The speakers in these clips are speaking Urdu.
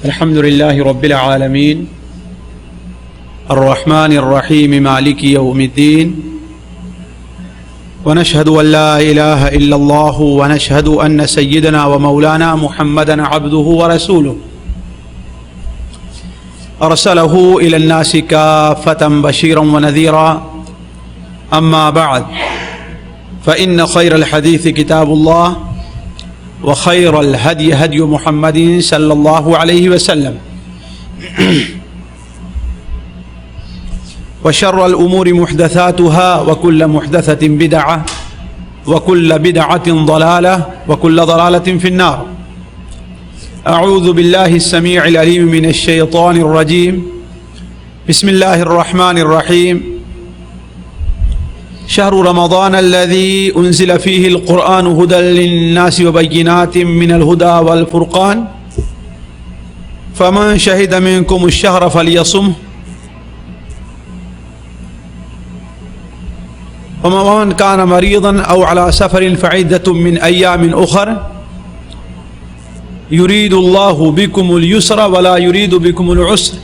الحمد لله رب العالمين الرحمن الرحيم مالك يوم الدين ونشهد أن لا إله إلا الله ونشهد أن سيدنا ومولانا محمدا عبده ورسوله أرسله إلى الناس كافة بشيرا ونذيرا أما بعد فإن خير الحديث كتاب الله وخير الهدي هدي محمد صلى الله عليه وسلم وشر الأمور محدثاتها وكل محدثة بدعة وكل بدعة ضلالة وكل ضلالة في النار. أعوذ بالله السميع العليم من الشيطان الرجيم. بسم الله الرحمن الرحيم. شهر رمضان الذي أنزل فيه القرآن هدى للناس وبينات من الهدى والفرقان فمن شهد منكم الشهر فليصمه ومن كان مريضا أو على سفر فعدة من أيام أخر يريد الله بكم اليسر ولا يريد بكم العسر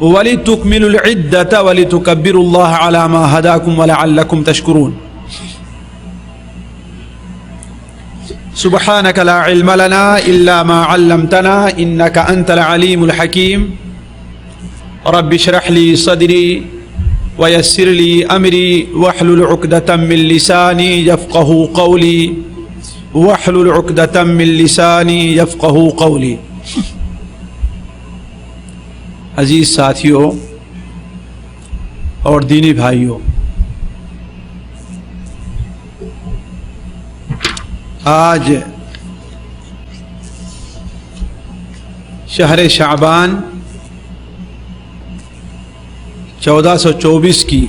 وَلِتُكْمِلُوا الْعِدَّةَ وَلِتُكَبِّرُوا اللَّهَ عَلَى مَا هَدَاكُمْ وَلَعَلَّكُمْ تَشْكُرُونَ. سبحانك لا علم لنا إلا ما علمتنا إنك أنت العليم الحكيم. رب اشرح لي صدري ويسر لي أمري واحلل عقدة من لساني يفقه قولي واحلل عقدة من لساني يفقه قولي. عزیز ساتھیوں اور دینی بھائیوں، آج شہر شعبان 1424 کی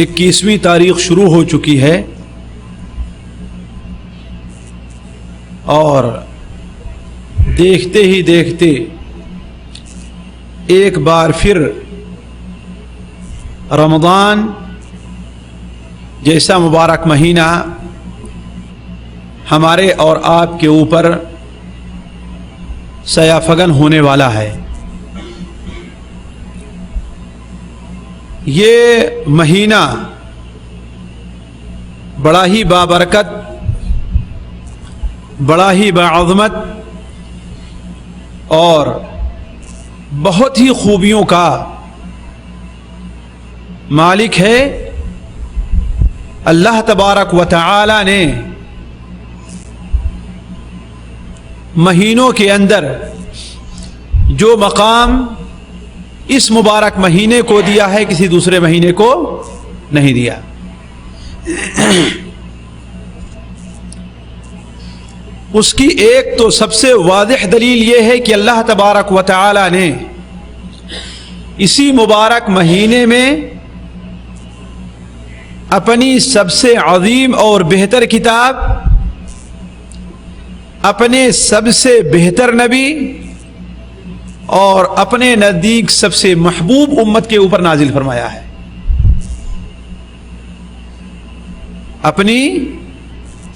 21ویں تاریخ شروع ہو چکی ہے اور دیکھتے ہی دیکھتے ایک بار پھر رمضان جیسا مبارک مہینہ ہمارے اور آپ کے اوپر سایہ فگن ہونے والا ہے۔ یہ مہینہ بڑا ہی بابرکت، بڑا ہی باعظمت اور بہت ہی خوبیوں کا مالک ہے۔ اللہ تبارک و تعالی نے مہینوں کے اندر جو مقام اس مبارک مہینے کو دیا ہے کسی دوسرے مہینے کو نہیں دیا۔ اس کی ایک تو سب سے واضح دلیل یہ ہے کہ اللہ تبارک و تعالی نے اسی مبارک مہینے میں اپنی سب سے عظیم اور بہتر کتاب، اپنے سب سے بہتر نبی اور اپنے نزدیک سب سے محبوب امت کے اوپر نازل فرمایا ہے۔ اپنی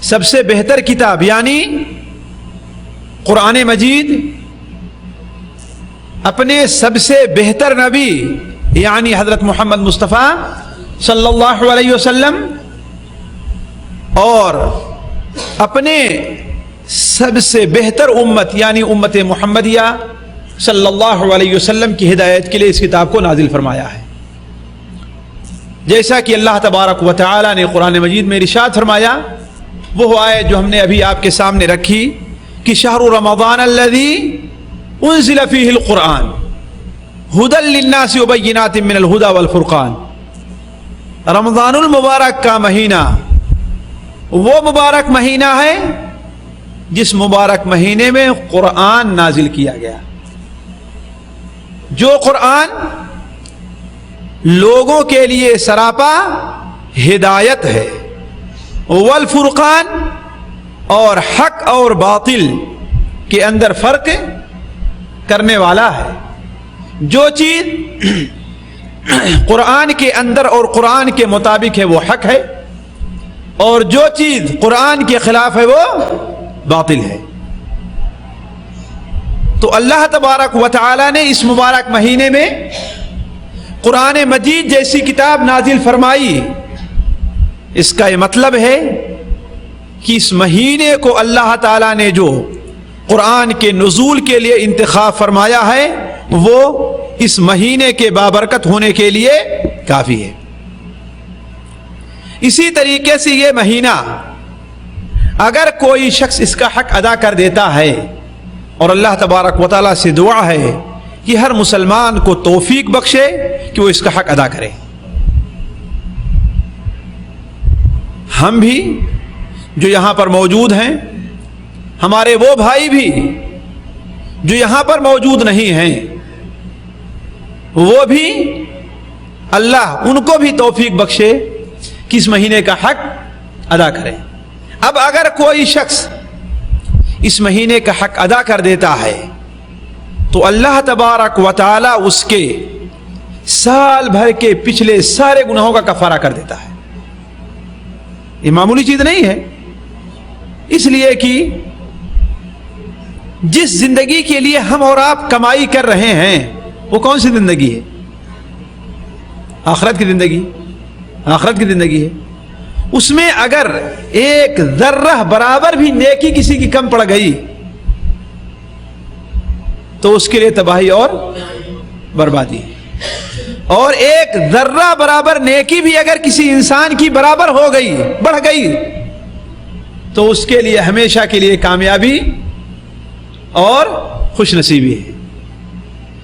سب سے بہتر کتاب یعنی قرآن مجید، اپنے سب سے بہتر نبی یعنی حضرت محمد مصطفیٰ صلی اللہ علیہ وسلم، اور اپنے سب سے بہتر امت یعنی امت محمدیہ صلی اللہ علیہ وسلم کی ہدایت کے لیے اس کتاب کو نازل فرمایا ہے۔ جیسا کہ اللہ تبارک و تعالی نے قرآن مجید میں ارشاد فرمایا، وہ آیت جو ہم نے ابھی آپ کے سامنے رکھی کہ شہر رمضان الذی انزل فیہ القرآن ھدی للناس وبینات من الھدی والفرقان۔ رمضان المبارک کا مہینہ وہ مبارک مہینہ ہے جس مبارک مہینے میں قرآن نازل کیا گیا، جو قرآن لوگوں کے لیے سراپا ہدایت ہے، والفرقان اور حق اور باطل کے اندر فرق کرنے والا ہے۔ جو چیز قرآن کے اندر اور قرآن کے مطابق ہے وہ حق ہے، اور جو چیز قرآن کے خلاف ہے وہ باطل ہے۔ تو اللہ تبارک و تعالی نے اس مبارک مہینے میں قرآن مجید جیسی کتاب نازل فرمائی. اس کا یہ مطلب ہے کہ اس مہینے کو اللہ تعالی نے جو قرآن کے نزول کے لیے انتخاب فرمایا ہے وہ اس مہینے کے بابرکت ہونے کے لیے کافی ہے. اسی طریقے سے یہ مہینہ اگر کوئی شخص اس کا حق ادا کر دیتا ہے، اور اللہ تبارک و تعالیٰ سے دعا ہے کہ ہر مسلمان کو توفیق بخشے کہ وہ اس کا حق ادا کرے. ہم بھی جو یہاں پر موجود ہیں، ہمارے وہ بھائی بھی جو یہاں پر موجود نہیں ہیں، وہ بھی اللہ ان کو بھی توفیق بخشے کہ اس مہینے کا حق ادا کرے. اب اگر کوئی شخص اس مہینے کا حق ادا کر دیتا ہے تو اللہ تبارک و تعالی اس کے سال بھر کے پچھلے سارے گناہوں کا کفارہ کر دیتا ہے. یہ معمولی چیز نہیں ہے، اس لیے کہ جس زندگی کے لیے ہم اور آپ کمائی کر رہے ہیں وہ کون سی زندگی ہے؟ آخرت کی زندگی. آخرت کی زندگی ہے. اس میں اگر ایک ذرہ برابر بھی نیکی کسی کی کم پڑ گئی تو اس کے لیے تباہی اور بربادی ہے. اور ایک ذرہ برابر نیکی بھی اگر کسی انسان کی برابر ہو گئی، بڑھ گئی، تو اس کے لیے ہمیشہ کے لیے کامیابی اور خوش نصیبی ہے.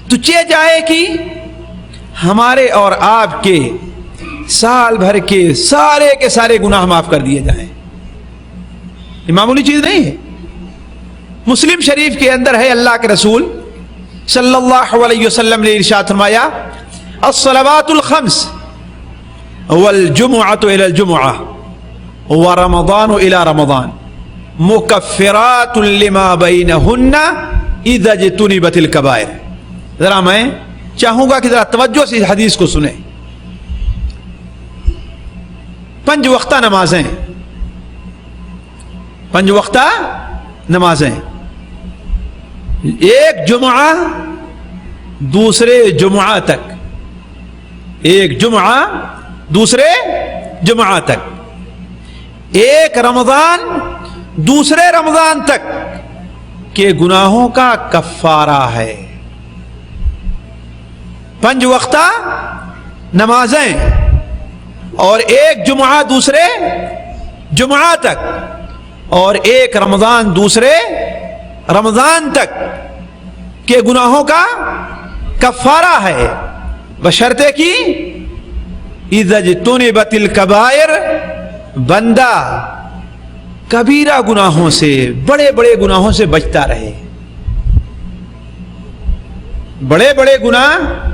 تو چہ جائے کہ ہمارے اور آپ کے سال بھر کے سارے گناہ معاف کر دیے جائیں. یہ معمولی چیز نہیں ہے. مسلم شریف کے اندر ہے اللہ کے رسول صلی اللہ علیہ وسلم نے ارشاد فرمایا: الصلوات الخمس والجمعۃ الى الجمعہ ورمضان الى رمضان مکفرات لما بینہن اذا اجتنبت الکبائر. ذرا میں چاہوں گا کہ ذرا توجہ سے اس حدیث کو سنیں. 5 وقتہ نمازیں، 5 وقتہ نمازیں، ایک جمعہ دوسرے جمعہ تک، ایک جمعہ دوسرے جمعہ تک، ایک رمضان دوسرے رمضان تک کے گناہوں کا کفارہ ہے. 5 وقتہ نمازیں اور ایک جمعہ دوسرے جمعہ تک اور ایک رمضان دوسرے رمضان تک کے گناہوں کا کفارہ ہے، بشرطے کہ اذا اجتنبت الکبائر، بندہ کبیرہ گناہوں سے، بڑے بڑے گناہوں سے بچتا رہے. بڑے بڑے گناہ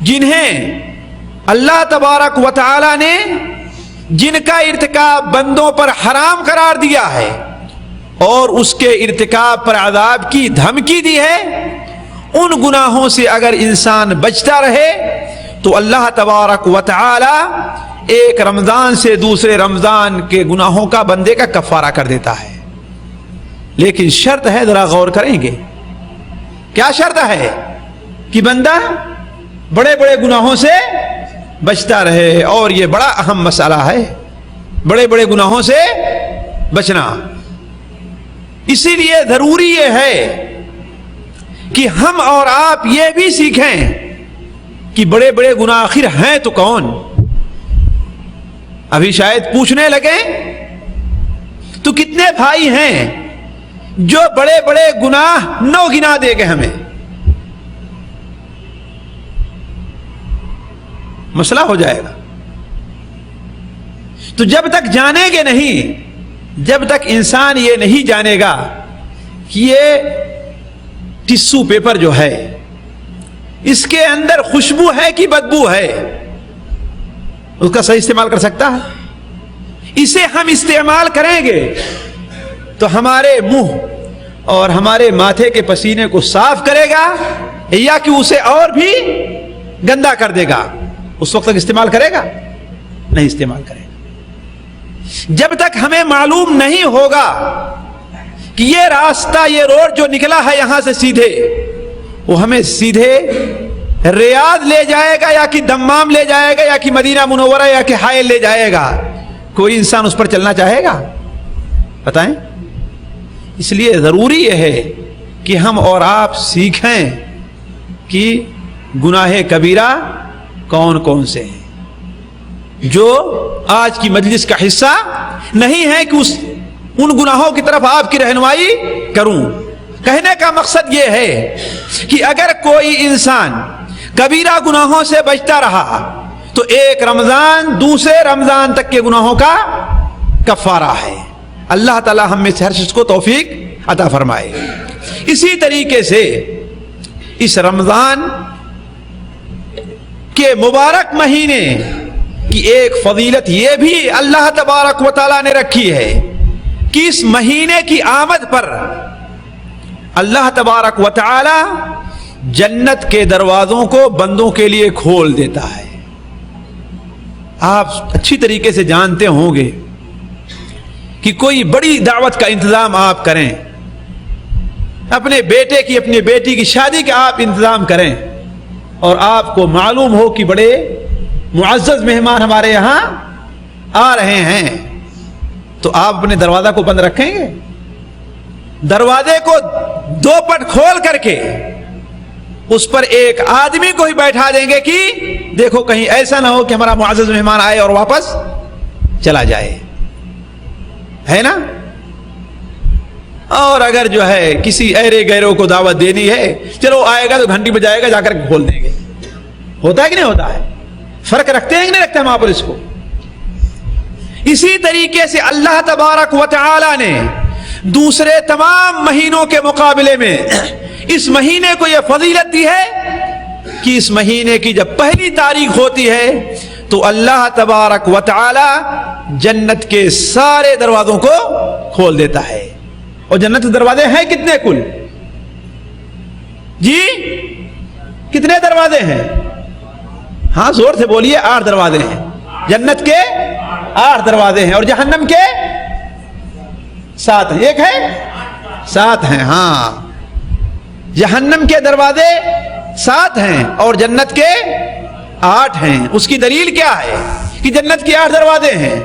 جنہیں اللہ تبارک و تعالی نے جن کا ارتکاب بندوں پر حرام قرار دیا ہے اور اس کے ارتکاب پر عذاب کی دھمکی دی ہے، ان گناہوں سے اگر انسان بچتا رہے تو اللہ تبارک و تعالی ایک رمضان سے دوسرے رمضان کے گناہوں کا بندے کا کفارہ کر دیتا ہے. لیکن شرط ہے، ذرا غور کریں گے. کیا شرط ہے؟ کہ بندہ بڑے بڑے گناہوں سے بچتا رہے. اور یہ بڑا اہم مسئلہ ہے، بڑے بڑے گناہوں سے بچنا. اسی لیے ضروری یہ ہے کہ ہم اور آپ یہ بھی سیکھیں کہ بڑے بڑے گناہ آخر ہیں تو کون. ابھی شاید پوچھنے لگے تو کتنے بھائی ہیں جو بڑے بڑے گناہ 9 گنا دے گے ہمیں. مسئلہ ہو جائے گا. تو جب تک جانیں گے نہیں، جب تک انسان یہ نہیں جانے گا کہ یہ ٹشو پیپر جو ہے اس کے اندر خوشبو ہے کہ بدبو ہے، اس کا صحیح استعمال کر سکتا ہے. اسے ہم استعمال کریں گے تو ہمارے منہ اور ہمارے ماتھے کے پسینے کو صاف کرے گا یا کہ اسے اور بھی گندا کر دے گا؟ اس وقت تک استعمال کرے گا؟ نہیں استعمال کرے گا. جب تک ہمیں معلوم نہیں ہوگا کہ کہ یہ راستہ، یہ روڈ جو نکلا ہے یہاں سے سیدھے، وہ ہمیں سیدھے ریاض لے جائے گا یا کہ دمام لے جائے گا یا کہ مدینہ منورہ یا کہ حائل لے جائے گا؟ کوئی انسان اس پر چلنا چاہے گا؟ بتائیں۔ اس لیے ضروری یہ ہے کہ ہم اور آپ سیکھیں کہ گناہ کبیرہ کون کون سے ہیں، جو آج کی مجلس کا حصہ نہیں ہے کہ ان گناہوں کی طرف آپ کی رہنمائی کروں۔ کہنے کا مقصد یہ ہے کہ اگر کوئی انسان کبیرہ گناہوں سے بچتا رہا تو ایک رمضان دوسرے رمضان تک کے گناہوں کا کفارہ ہے۔ اللہ تعالی ہم میں سے ہر شخص کو توفیق عطا فرمائے۔ اسی طریقے سے اس رمضان کے مبارک مہینے کی ایک فضیلت یہ بھی اللہ تبارک و تعالی نے رکھی ہے کہ اس مہینے کی آمد پر اللہ تبارک و تعالی جنت کے دروازوں کو بندوں کے لیے کھول دیتا ہے۔ آپ اچھی طریقے سے جانتے ہوں گے کہ کوئی بڑی دعوت کا انتظام آپ کریں، اپنے بیٹے کی اپنی بیٹی کی شادی کا آپ انتظام کریں، اور آپ کو معلوم ہو کہ بڑے معزز مہمان ہمارے یہاں آ رہے ہیں، تو آپ اپنے دروازہ کو بند رکھیں گے؟ دروازے کو دو پٹ کھول کر کے اس پر ایک آدمی کو ہی بیٹھا دیں گے کہ دیکھو کہیں ایسا نہ ہو کہ ہمارا معزز مہمان آئے اور واپس چلا جائے، ہے نا؟ اور اگر جو ہے کسی ایرے گیروں کو دعوت دینی ہے، چلو آئے گا تو گھنٹی بجائے گا، جا کر کھول دیں گے۔ ہوتا ہے کہ نہیں ہوتا ہے؟ فرق رکھتے ہیں کہ نہیں رکھتے ہم آپ اس کو؟ اسی طریقے سے اللہ تبارک و تعالی نے دوسرے تمام مہینوں کے مقابلے میں اس مہینے کو یہ فضیلت دی ہے کہ اس مہینے کی جب پہلی تاریخ ہوتی ہے تو اللہ تبارک و تعالی جنت کے سارے دروازوں کو کھول دیتا ہے۔ اور جنت کے دروازے ہیں کتنے کل؟ جی کتنے دروازے ہیں؟ ہاں زور سے بولیے۔ 8 دروازے ہیں جنت کے، 8 دروازے ہیں، اور جہنم کے 7 ہیں۔ ایک ہے 7 ہیں، ہاں جہنم کے دروازے 7 ہیں اور جنت کے 8 ہیں۔ اس کی دلیل کیا ہے کہ جنت کے 8 دروازے ہیں؟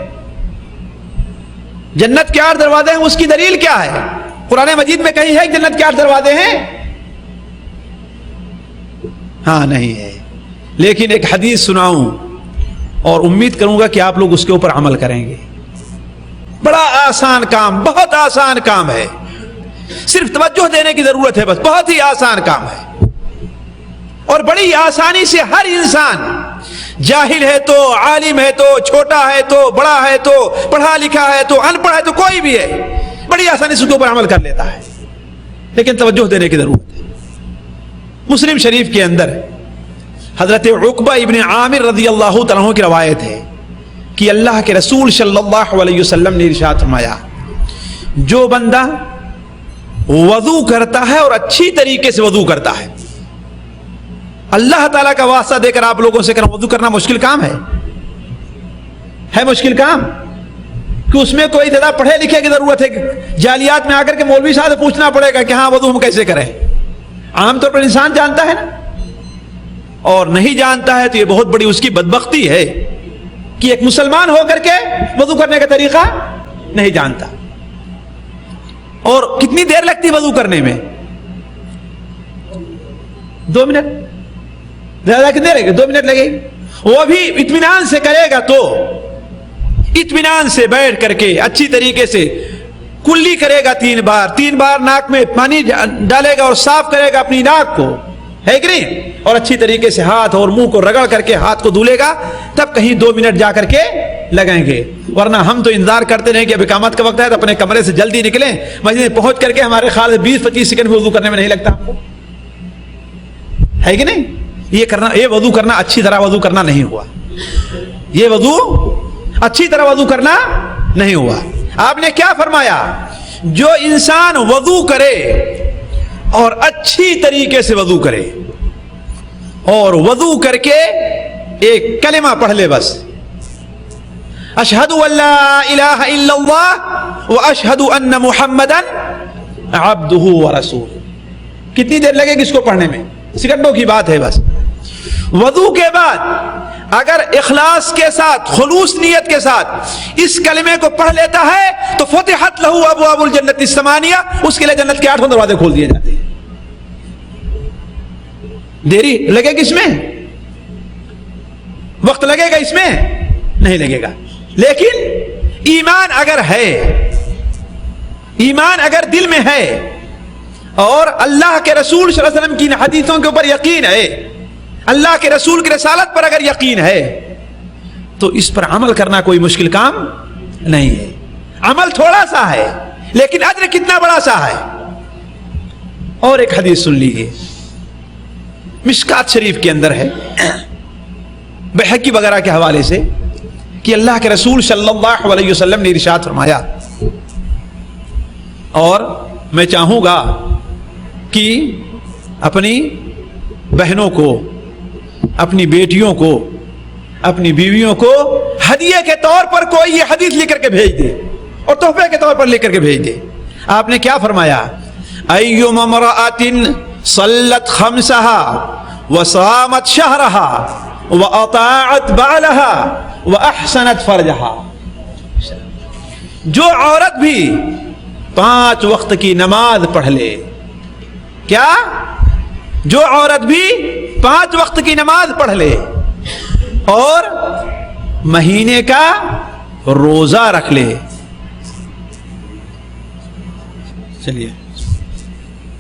جنت کے 8 دروازے ہیں، اس کی دلیل کیا ہے؟ قرآن مجید میں کہیں ہے کہ جنت کے 8 دروازے ہیں؟ ہاں نہیں ہے، لیکن ایک حدیث سناؤں اور امید کروں گا کہ آپ لوگ اس کے اوپر عمل کریں گے۔ بڑا آسان کام، بہت آسان کام ہے، صرف توجہ دینے کی ضرورت ہے، بس بہت ہی آسان کام ہے، اور بڑی آسانی سے ہر انسان، جاہل ہے تو عالم ہے تو چھوٹا ہے تو بڑا ہے تو پڑھا لکھا ہے تو ان پڑھ ہے تو کوئی بھی ہے، بڑی آسانی سے اس کے اوپر عمل کر لیتا ہے، لیکن توجہ دینے کی ضرورت ہے۔ مسلم شریف کے اندر حضرت عقبہ ابن عامر رضی اللہ تعالیٰ عنہ کی روایت ہے کہ اللہ کے رسول صلی اللہ علیہ وسلم نے ارشاد فرمایا، جو بندہ وضو کرتا ہے اور اچھی طریقے سے وضو کرتا ہے، اللہ تعالیٰ کا واسطہ دے کر آپ لوگوں سے کرنا، وضو کرنا مشکل کام ہے مشکل کام، کہ اس میں کوئی زیادہ پڑھے لکھے کی ضرورت ہے، جالیات میں آ کر کے مولوی صاحب سے پوچھنا پڑے گا کہ ہاں وضو ہم کیسے کریں؟ عام طور پر انسان جانتا ہے نا، اور نہیں جانتا ہے تو یہ بہت بڑی اس کی بدبختی ہے کہ ایک مسلمان ہو کر کے وضو کرنے کا طریقہ نہیں جانتا۔ اور کتنی دیر لگتی وضو کرنے میں؟ 2 منٹ، زیادہ کتنے لگے؟ 2 منٹ لگے گی، وہ بھی اطمینان سے کرے گا تو اطمینان سے بیٹھ کر کے اچھی طریقے سے کلی کرے گا 3 بار ناک میں پانی ڈالے گا اور صاف کرے گا اپنی ناک کو، ہے کہ نہیں؟ اور اچھی طریقے سے ہاتھ اور منہ کو رگڑ کر کے ہاتھ کو دھلے گا، تب کہیں 2 منٹ جا کر کے لگیں گے، ورنہ ہم تو انتظار کرتے رہیں کہ اب اقامت کا وقت ہے تو اپنے کمرے سے جلدی نکلیں، مسجد میں پہنچ کر کے ہمارے خیال سے 20-25 سیکنڈ میں وضو کرنے میں نہیں لگتا ہم کو، ہے کہ نہیں؟ یہ وضو کرنا اچھی طرح وضو کرنا نہیں ہوا، یہ وضو اچھی طرح وضو کرنا نہیں ہوا۔ آپ نے کیا فرمایا؟ جو انسان وضو کرے اور اچھی طریقے سے وضو کرے اور وضو کر کے ایک کلمہ پڑھ لے، بس اشہد ان لا الہ الا اللہ واشہد ان محمدا عبدہ ورسولہ. کتنی دیر لگے گی اس کو پڑھنے میں؟ سیکنڈوں کی بات ہے بس. وضو کے بعد اگر اخلاص کے ساتھ، خلوص نیت کے ساتھ اس کلمے کو پڑھ لیتا ہے تو فتحت لہ ابواب الجنت الثمانیہ، اس کے لیے جنت کے 8 دروازے کھول دیے جاتے ہیں. دیری لگے گا اس میں؟ وقت لگے گا اس میں؟ نہیں لگے گا. لیکن ایمان اگر ہے، ایمان اگر دل میں ہے اور اللہ کے رسول صلی اللہ علیہ وسلم کی حدیثوں کے اوپر یقین ہے، اللہ کے رسول کی رسالت پر اگر یقین ہے، تو اس پر عمل کرنا کوئی مشکل کام نہیں ہے. عمل تھوڑا سا ہے لیکن اجر کتنا بڑا سا ہے. اور ایک حدیث سن لیجیے، مشکات شریف کے اندر ہے، بحقی وغیرہ کے حوالے سے، کہ اللہ کے رسول صلی اللہ علیہ وسلم نے ارشاد فرمایا، اور میں چاہوں گا کہ اپنی بہنوں کو، اپنی بیٹیوں کو، اپنی بیویوں کو ہدیے کے طور پر کوئی یہ حدیث لے کر کے بھیج دے، اور تحفے کے طور پر لے کر کے بھیج دے. آپ نے کیا فرمایا؟ ایما امرأۃ صلت خمسها وصامت شہرها واطاعت بعلها واحسنت فرجها. جو عورت بھی 5 وقت کی نماز پڑھ لے، کیا؟ جو عورت بھی 5 وقت کی نماز پڑھ لے اور مہینے کا روزہ رکھ لے. چلیے،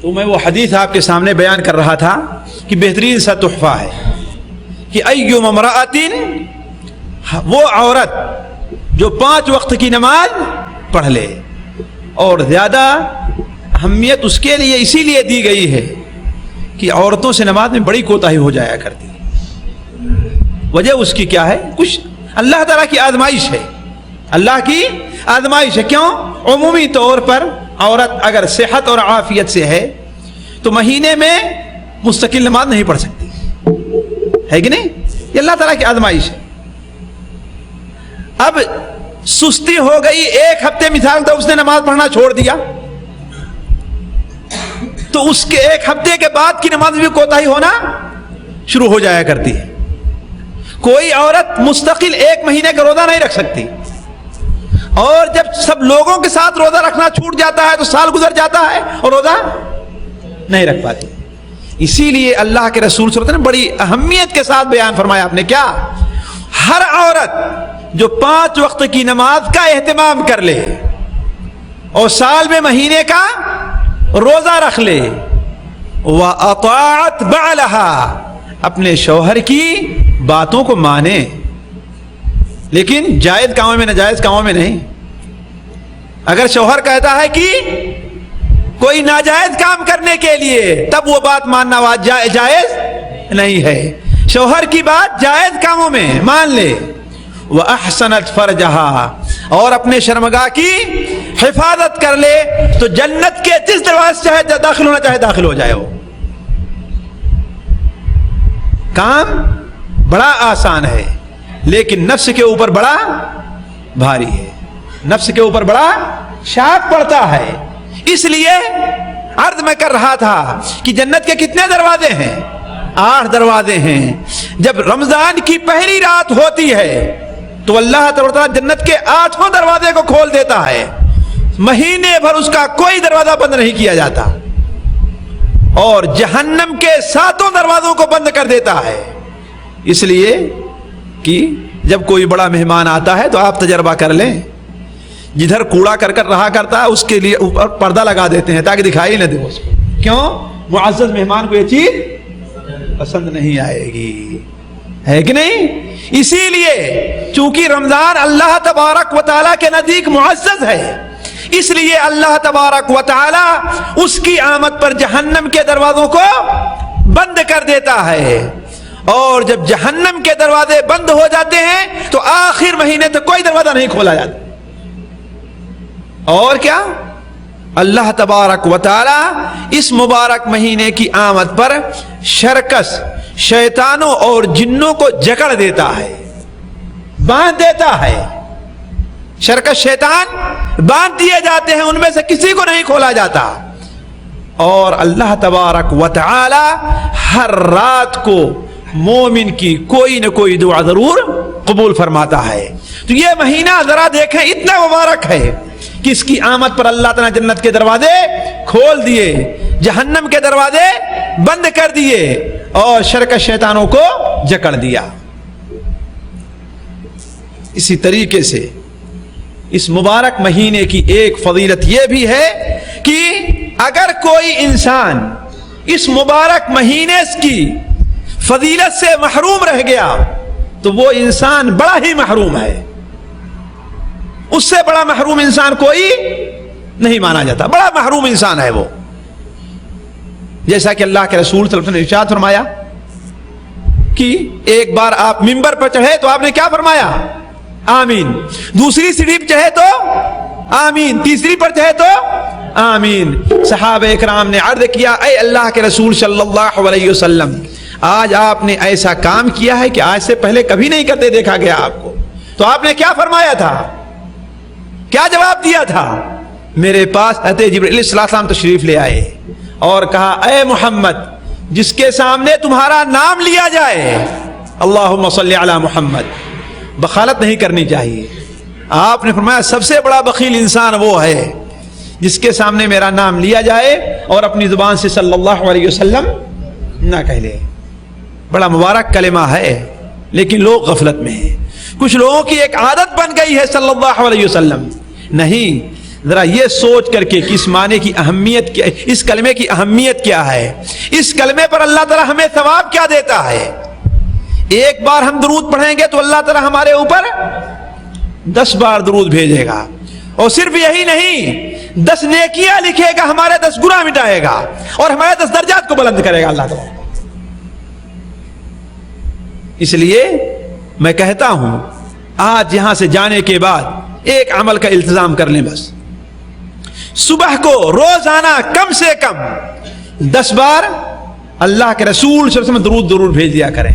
تو میں وہ حدیث آپ کے سامنے بیان کر رہا تھا کہ بہترین سا تحفہ ہے کہ ایما امرأۃ، وہ عورت جو 5 وقت کی نماز پڑھ لے. اور زیادہ اہمیت اس کے لیے اسی لیے دی گئی ہے کہ عورتوں سے نماز میں بڑی کوتاہی ہو جایا کرتی ہے. وجہ اس کی کیا ہے؟ کچھ اللہ تعالیٰ کی آزمائش ہے، اللہ کی آزمائش ہے. کیوں؟ عمومی طور پر عورت اگر صحت اور عافیت سے ہے تو مہینے میں مستقل نماز نہیں پڑھ سکتی، ہے کہ نہیں؟ یہ اللہ تعالیٰ کی آزمائش ہے. اب سستی ہو گئی، 1 ہفتے مثال تو اس نے نماز پڑھنا چھوڑ دیا، تو اس کے 1 ہفتے کے بعد کی نماز بھی کوتاہی ہونا شروع ہو جایا کرتی ہے. کوئی عورت مستقل 1 مہینے کا روزہ نہیں رکھ سکتی، اور جب سب لوگوں کے ساتھ روزہ رکھنا چھوٹ جاتا ہے تو سال گزر جاتا ہے اور روزہ نہیں رکھ پاتی. اسی لیے اللہ کے رسول صلی اللہ علیہ وسلم نے بڑی اہمیت کے ساتھ بیان فرمایا. آپ نے کیا؟ ہر عورت جو 5 وقت کی نماز کا اہتمام کر لے اور سال میں مہینے کا روزہ رکھ لے، وَأَطَاعَتْ بَعْلَهَا، اپنے شوہر کی باتوں کو مانے، لیکن جائز کاموں میں، ناجائز کاموں میں نہیں. اگر شوہر کہتا ہے کہ کوئی ناجائز کام کرنے کے لیے، تب وہ بات ماننا جائز نہیں ہے. شوہر کی بات جائز کاموں میں مان لے. وَأَحْسَنَتْ فَرْجَهَا، اور اپنے شرمگاہ کی حفاظت کر لے، تو جنت کے جس دروازے سے چاہے داخل ہونا چاہے داخل ہو جائے. وہ کام بڑا آسان ہے لیکن نفس کے اوپر بڑا بھاری ہے، نفس کے اوپر بڑا شاق پڑتا ہے. اس لیے عرض میں کر رہا تھا کہ جنت کے کتنے دروازے ہیں؟ 8 دروازے ہیں. جب رمضان کی پہلی رات ہوتی ہے تو اللہ تعالیٰ جنت کے 8 دروازے کو کھول دیتا ہے. مہینے بھر اس کا کوئی دروازہ بند نہیں کیا جاتا، اور جہنم کے 7 دروازوں کو بند کر دیتا ہے. اس لیے کہ جب کوئی بڑا مہمان آتا ہے تو آپ تجربہ کر لیں، جدھر کوڑا کرکٹ رہا کرتا ہے اس کے لیے اوپر پردہ لگا دیتے ہیں تاکہ دکھائی نہ دے اس کو. کیوں؟ معزز مہمان کو یہ چیز پسند نہیں آئے گی، ہے کہ نہیں؟ اسی لیے چونکہ رمضان اللہ تبارک و تعالیٰ کے نزدیک معزز ہے، اس لیے اللہ تبارک و تعالیٰ اس کی آمد پر جہنم کے دروازوں کو بند کر دیتا ہے. اور جب جہنم کے دروازے بند ہو جاتے ہیں تو آخر مہینے تک کوئی دروازہ نہیں کھولا جاتا. اور کیا؟ اللہ تبارک و تعالی اس مبارک مہینے کی آمد پر شرکس شیطانوں اور جنوں کو جکڑ دیتا ہے، باندھ دیتا ہے. شرکس شیطان باندھ دیے جاتے ہیں، ان میں سے کسی کو نہیں کھولا جاتا. اور اللہ تبارک و تعالی ہر رات کو مومن کی کوئی نہ کوئی دعا ضرور قبول فرماتا ہے. تو یہ مہینہ ذرا دیکھیں اتنا مبارک ہے کہ اس کی آمد پر اللہ تعالیٰ جنت کے دروازے کھول دیے, جہنم کے دروازے بند کر دیے اور شر شیطانوں کو جکڑ دیا. اسی طریقے سے اس مبارک مہینے کی ایک فضیلت یہ بھی ہے کہ اگر کوئی انسان اس مبارک مہینے کی فضیلت سے محروم رہ گیا تو وہ انسان بڑا ہی محروم ہے. اس سے بڑا محروم انسان کوئی نہیں مانا جاتا, بڑا محروم انسان ہے وہ. جیسا کہ اللہ کے رسول صلی اللہ علیہ وسلم نے ارشاد فرمایا کہ ایک بار آپ منبر پر چڑھے تو آپ نے کیا فرمایا؟ آمین. دوسری سیڑھی پر چڑھے تو آمین, تیسری پر چڑھے تو آمین. صحابہ اکرام نے عرض کیا اے اللہ کے رسول صلی اللہ علیہ وسلم, آج آپ نے ایسا کام کیا ہے کہ آج سے پہلے کبھی نہیں کرتے دیکھا گیا آپ کو. تو آپ نے کیا فرمایا تھا, کیا جواب دیا تھا؟ میرے پاس حضرت جبرائیل علیہ السلام تشریف لے آئے اور کہا اے محمد, جس کے سامنے تمہارا نام لیا جائے, اللہم صلی علی محمد, بخالت نہیں کرنی چاہیے. آپ نے فرمایا سب سے بڑا بخیل انسان وہ ہے جس کے سامنے میرا نام لیا جائے اور اپنی زبان سے صلی اللہ علیہ وسلم نہ کہہ لے. بڑا مبارک کلمہ ہے لیکن لوگ غفلت میں ہیں. کچھ لوگوں کی ایک عادت بن گئی ہے صلی اللہ علیہ وسلم. نہیں, ذرا یہ سوچ کر کے کہ اس معنی کی اہمیت کیا, اس کلمے کی اہمیت کیا ہے, اس کلمے پر اللہ تعالیٰ ہمیں ثواب کیا دیتا ہے. ایک بار ہم درود پڑھیں گے تو اللہ تعالیٰ ہمارے اوپر 10 بار درود بھیجے گا, اور صرف یہی نہیں 10 نیکیاں لکھے گا, ہمارے 10 گناہ مٹائے گا اور ہمارے 10 درجات کو بلند کرے گا اللہ تعالیٰ. اس لیے میں کہتا ہوں آج یہاں سے جانے کے بعد ایک عمل کا التزام کر لیں. بس صبح کو روزانہ کم سے کم 10 بار اللہ کے رسول صلی اللہ علیہ وسلم درود ضرور بھیج دیا کریں.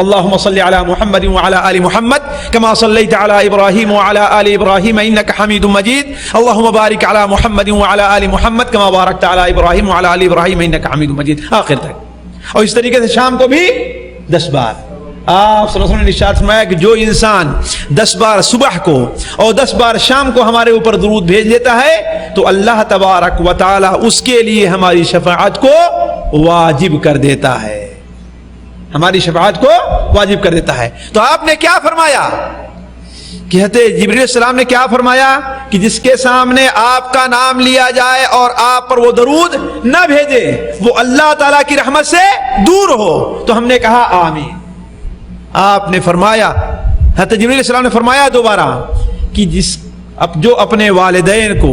اللهم صل على محمد وعلى آل محمد كما صليت على إبراهيم وعلى آل إبراهيم إنك حميد مجيد. اللهم بارك على محمد وعلى آل محمد كما باركت على إبراهيم وعلى آل إبراهيم إنك حميد مجيد آخر تک. اور اس طریقے سے شام کو بھی 10 بار. آپ صلی اللہ علیہ وسلم نے ارشاد فرمایا کہ جو انسان 10 بار صبح کو اور 10 بار شام کو ہمارے اوپر درود بھیج دیتا ہے تو اللہ تبارک و تعالی اس کے لیے ہماری شفاعت کو واجب کر دیتا ہے, ہماری شفاعت کو واجب کر دیتا ہے. تو آپ نے کیا فرمایا کہ حضرت جبرائیل علیہ السلام نے کیا فرمایا کہ جس کے سامنے آپ کا نام لیا جائے اور آپ پر وہ درود نہ بھیجے وہ اللہ تعالیٰ کی رحمت سے دور ہو. تو ہم نے کہا آمین. آپ نے فرمایا, حضرت جبرائیل علیہ السلام نے فرمایا دوبارہ کہ جو اپنے والدین کو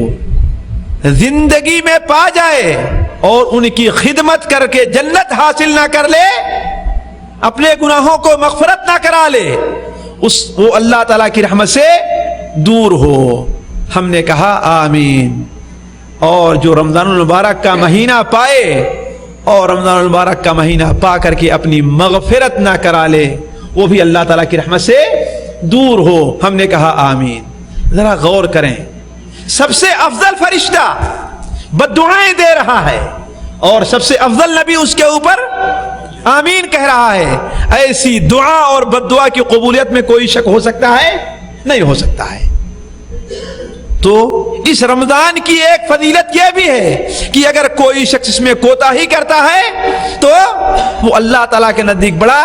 زندگی میں پا جائے اور ان کی خدمت کر کے جنت حاصل نہ کر لے, اپنے گناہوں کو مغفرت نہ کرا لے, وہ اللہ تعالیٰ کی رحمت سے دور ہو. ہم نے کہا آمین. اور جو رمضان المبارک کا مہینہ پائے اور رمضان المبارک کا مہینہ پا کر کے اپنی مغفرت نہ کرا لے وہ بھی اللہ تعالیٰ کی رحمت سے دور ہو. ہم نے کہا آمین. ذرا غور کریں, سب سے افضل فرشتہ بد دعائیں دے رہا ہے اور سب سے افضل نبی اس کے اوپر آمین کہہ رہا ہے. ایسی دعا اور بد دعا کی قبولیت میں کوئی شک ہو سکتا ہے؟ نہیں ہو سکتا ہے. تو اس رمضان کی ایک فضیلت یہ بھی ہے کہ اگر کوئی شخص اس میں کوتاہی کرتا ہے تو وہ اللہ تعالیٰ کے نزدیک بڑا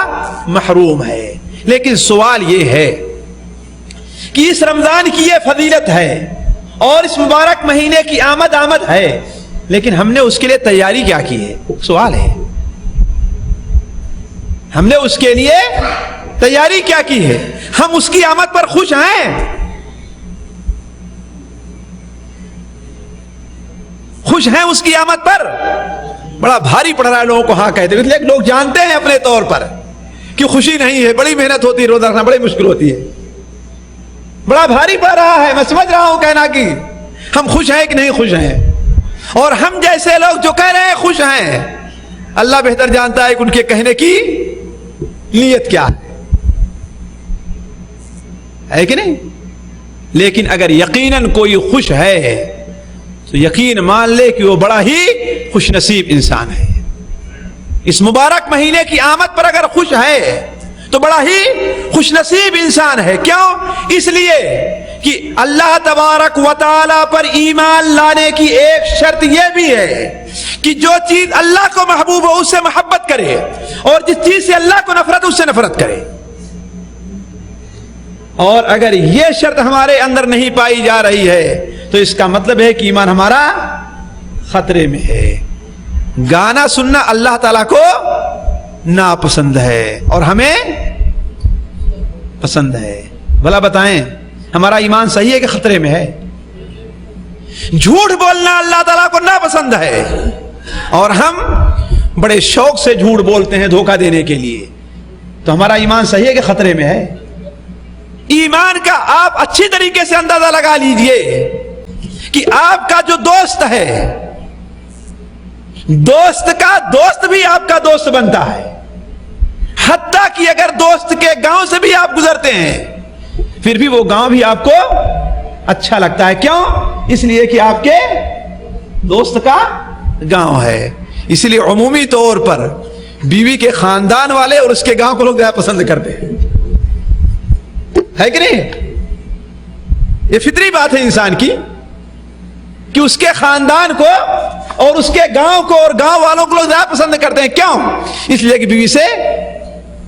محروم ہے. لیکن سوال یہ ہے کہ اس رمضان کی یہ فضیلت ہے اور اس مبارک مہینے کی آمد ہے, لیکن ہم نے اس کے لیے تیاری کیا کی ہے؟ سوال ہے, ہم نے اس کے لیے تیاری کیا کی ہے؟ ہم اس کی آمد پر خوش ہیں؟ خوش ہیں اس کی آمد پر؟ بڑا بھاری پڑ رہا ہے لوگوں کو ہاں کہتے ہیں, لوگ جانتے ہیں اپنے طور پر کہ خوشی نہیں ہے, بڑی محنت ہوتی ہے, روزہ رکھنا بڑی مشکل ہوتی ہے, بڑا بھاری پڑ رہا ہے. میں سمجھ رہا ہوں کہنا کہ ہم خوش ہیں کہ نہیں خوش ہیں, اور ہم جیسے لوگ جو کہہ رہے ہیں خوش ہیں, اللہ بہتر جانتا ہے کہ ان کے کہنے کی نیت کیا ہے کہ نہیں. لیکن اگر یقیناً کوئی خوش ہے تو تو یقین مان لے کہ وہ بڑا ہی خوش نصیب انسان ہے. اس مبارک مہینے کی آمد پر اگر خوش ہے تو بڑا ہی خوش نصیب انسان ہے. کیوں؟ اس لیے کہ اللہ تبارک و تعالی پر ایمان لانے کی ایک شرط یہ بھی ہے کہ جو چیز اللہ کو محبوب ہو اس سے محبت کرے اور جس چیز سے اللہ کو نفرت اس سے نفرت کرے. اور اگر یہ شرط ہمارے اندر نہیں پائی جا رہی ہے تو اس کا مطلب ہے کہ ایمان ہمارا خطرے میں ہے. گانا سننا اللہ تعالیٰ کو ناپسند ہے اور ہمیں پسند ہے. بھلا بتائیں ہمارا ایمان صحیح ہے کہ خطرے میں ہے؟ جھوٹ بولنا اللہ تعالیٰ کو ناپسند ہے اور ہم بڑے شوق سے جھوٹ بولتے ہیں دھوکہ دینے کے لیے. تو ہمارا ایمان صحیح ہے کہ خطرے میں ہے؟ ایمان کا آپ اچھی طریقے سے اندازہ لگا لیجئے کہ آپ کا جو دوست ہے، دوست کا دوست بھی آپ کا دوست بنتا ہے. حتیٰ کہ اگر دوست کے گاؤں سے بھی آپ گزرتے ہیں پھر بھی وہ گاؤں بھی آپ کو اچھا لگتا ہے. کیوں؟ اس لیے کہ آپ کے دوست کا گاؤں ہے. اس لیے عمومی طور پر بیوی کے خاندان والے اور اس کے گاؤں کو لوگ زیادہ پسند کرتے ہیں، ہے کہ نہیں؟ یہ فطری بات ہے انسان کی کہ اس کے خاندان کو اور اس کے گاؤں کو اور گاؤں والوں کو لوگ زیادہ پسند کرتے ہیں. کیوں؟ اس لیے کہ بیوی سے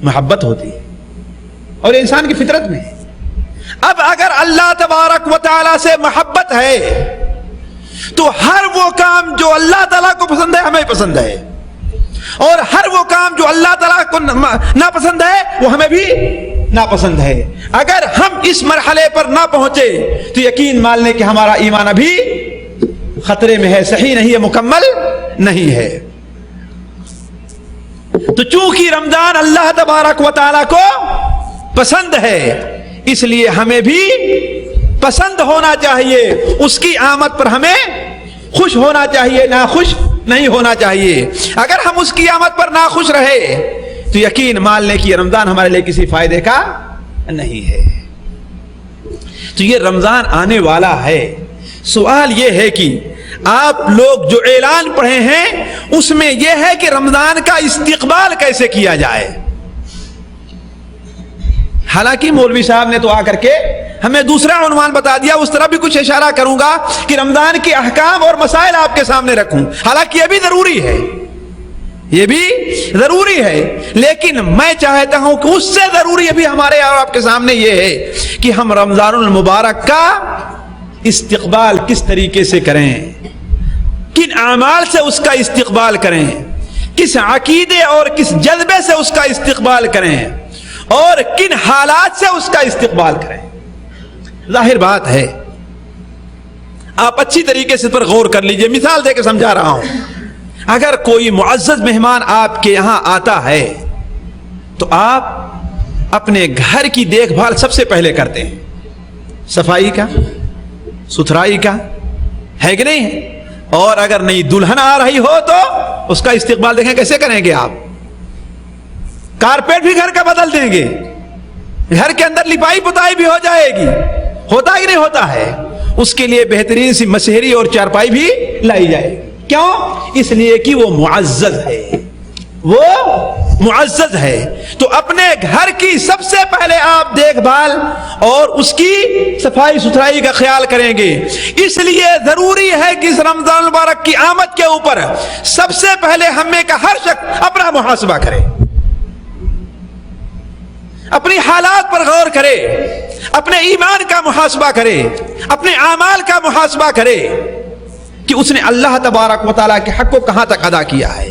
محبت ہوتی ہے اور انسان کی فطرت میں. اب اگر اللہ تبارک و تعالی سے محبت ہے تو ہر وہ کام جو اللہ تعالیٰ کو پسند ہے ہمیں پسند ہے، اور ہر وہ کام جو اللہ تعالیٰ کو ناپسند ہے وہ ہمیں بھی ناپسند ہے. اگر ہم اس مرحلے پر نہ پہنچے تو یقین مان لیں کہ ہمارا ایمان ابھی خطرے میں ہے، صحیح نہیں ہے، مکمل نہیں ہے. تو چونکہ رمضان اللہ تبارک و تعالیٰ کو پسند ہے اس لیے ہمیں بھی پسند ہونا چاہیے، اس کی آمد پر ہمیں خوش ہونا چاہیے، ناخوش نہیں ہونا چاہیے. اگر ہم اس کی آمد پر ناخوش رہے تو یقین مان لیں کہ رمضان ہمارے لیے کسی فائدے کا نہیں ہے. تو یہ رمضان آنے والا ہے. سوال یہ ہے کہ آپ لوگ جو اعلان پڑھے ہیں اس میں یہ ہے کہ رمضان کا استقبال کیسے کیا جائے. حالانکہ مولوی صاحب نے تو آ کر کے ہمیں دوسرا عنوان بتا دیا، اس طرح بھی کچھ اشارہ کروں گا کہ رمضان کے احکام اور مسائل آپ کے سامنے رکھوں. حالانکہ یہ بھی ضروری ہے، یہ بھی ضروری ہے، لیکن میں چاہتا ہوں کہ اس سے ضروری ابھی ہمارے اور آپ کے سامنے یہ ہے کہ ہم رمضان المبارک کا استقبال کس طریقے سے کریں، کن اعمال سے اس کا استقبال کریں، کس عقیدے اور کس جذبے سے اس کا استقبال کریں اور کن حالات سے اس کا استقبال کریں. ظاہر بات ہے، آپ اچھی طریقے سے پر غور کر لیجئے. مثال دے کے سمجھا رہا ہوں. اگر کوئی معزز مہمان آپ کے یہاں آتا ہے تو آپ اپنے گھر کی دیکھ بھال سب سے پہلے کرتے ہیں، صفائی کا، ستھرائی کا، ہے کہ نہیں؟ اور اگر نئی دلہن آ رہی ہو تو اس کا استقبال دیکھیں کیسے کریں گے آپ. کارپیٹ بھی گھر کا بدل دیں گے، گھر کے اندر لپائی پتائی بھی ہو جائے گی. ہوتا ہی نہیں ہوتا ہے؟ اس کے لیے بہترین سی مسہری اور چارپائی بھی لائی جائے گی. کیوں؟ اس لیے کہ وہ معزز ہے، وہ معزز ہے. تو اپنے گھر کی سب سے پہلے آپ دیکھ بھال اور اس کی صفائی ستھرائی کا خیال کریں گے. اس لیے ضروری ہے کہ اس رمضان المبارک کی آمد کے اوپر سب سے پہلے ہم میں کا ہر شخص اپنا محاسبہ کرے، اپنی حالات پر غور کرے، اپنے ایمان کا محاسبہ کرے، اپنے اعمال کا محاسبہ کرے کہ اس نے اللہ تبارک و تعالیٰ کے حق کو کہاں تک ادا کیا ہے.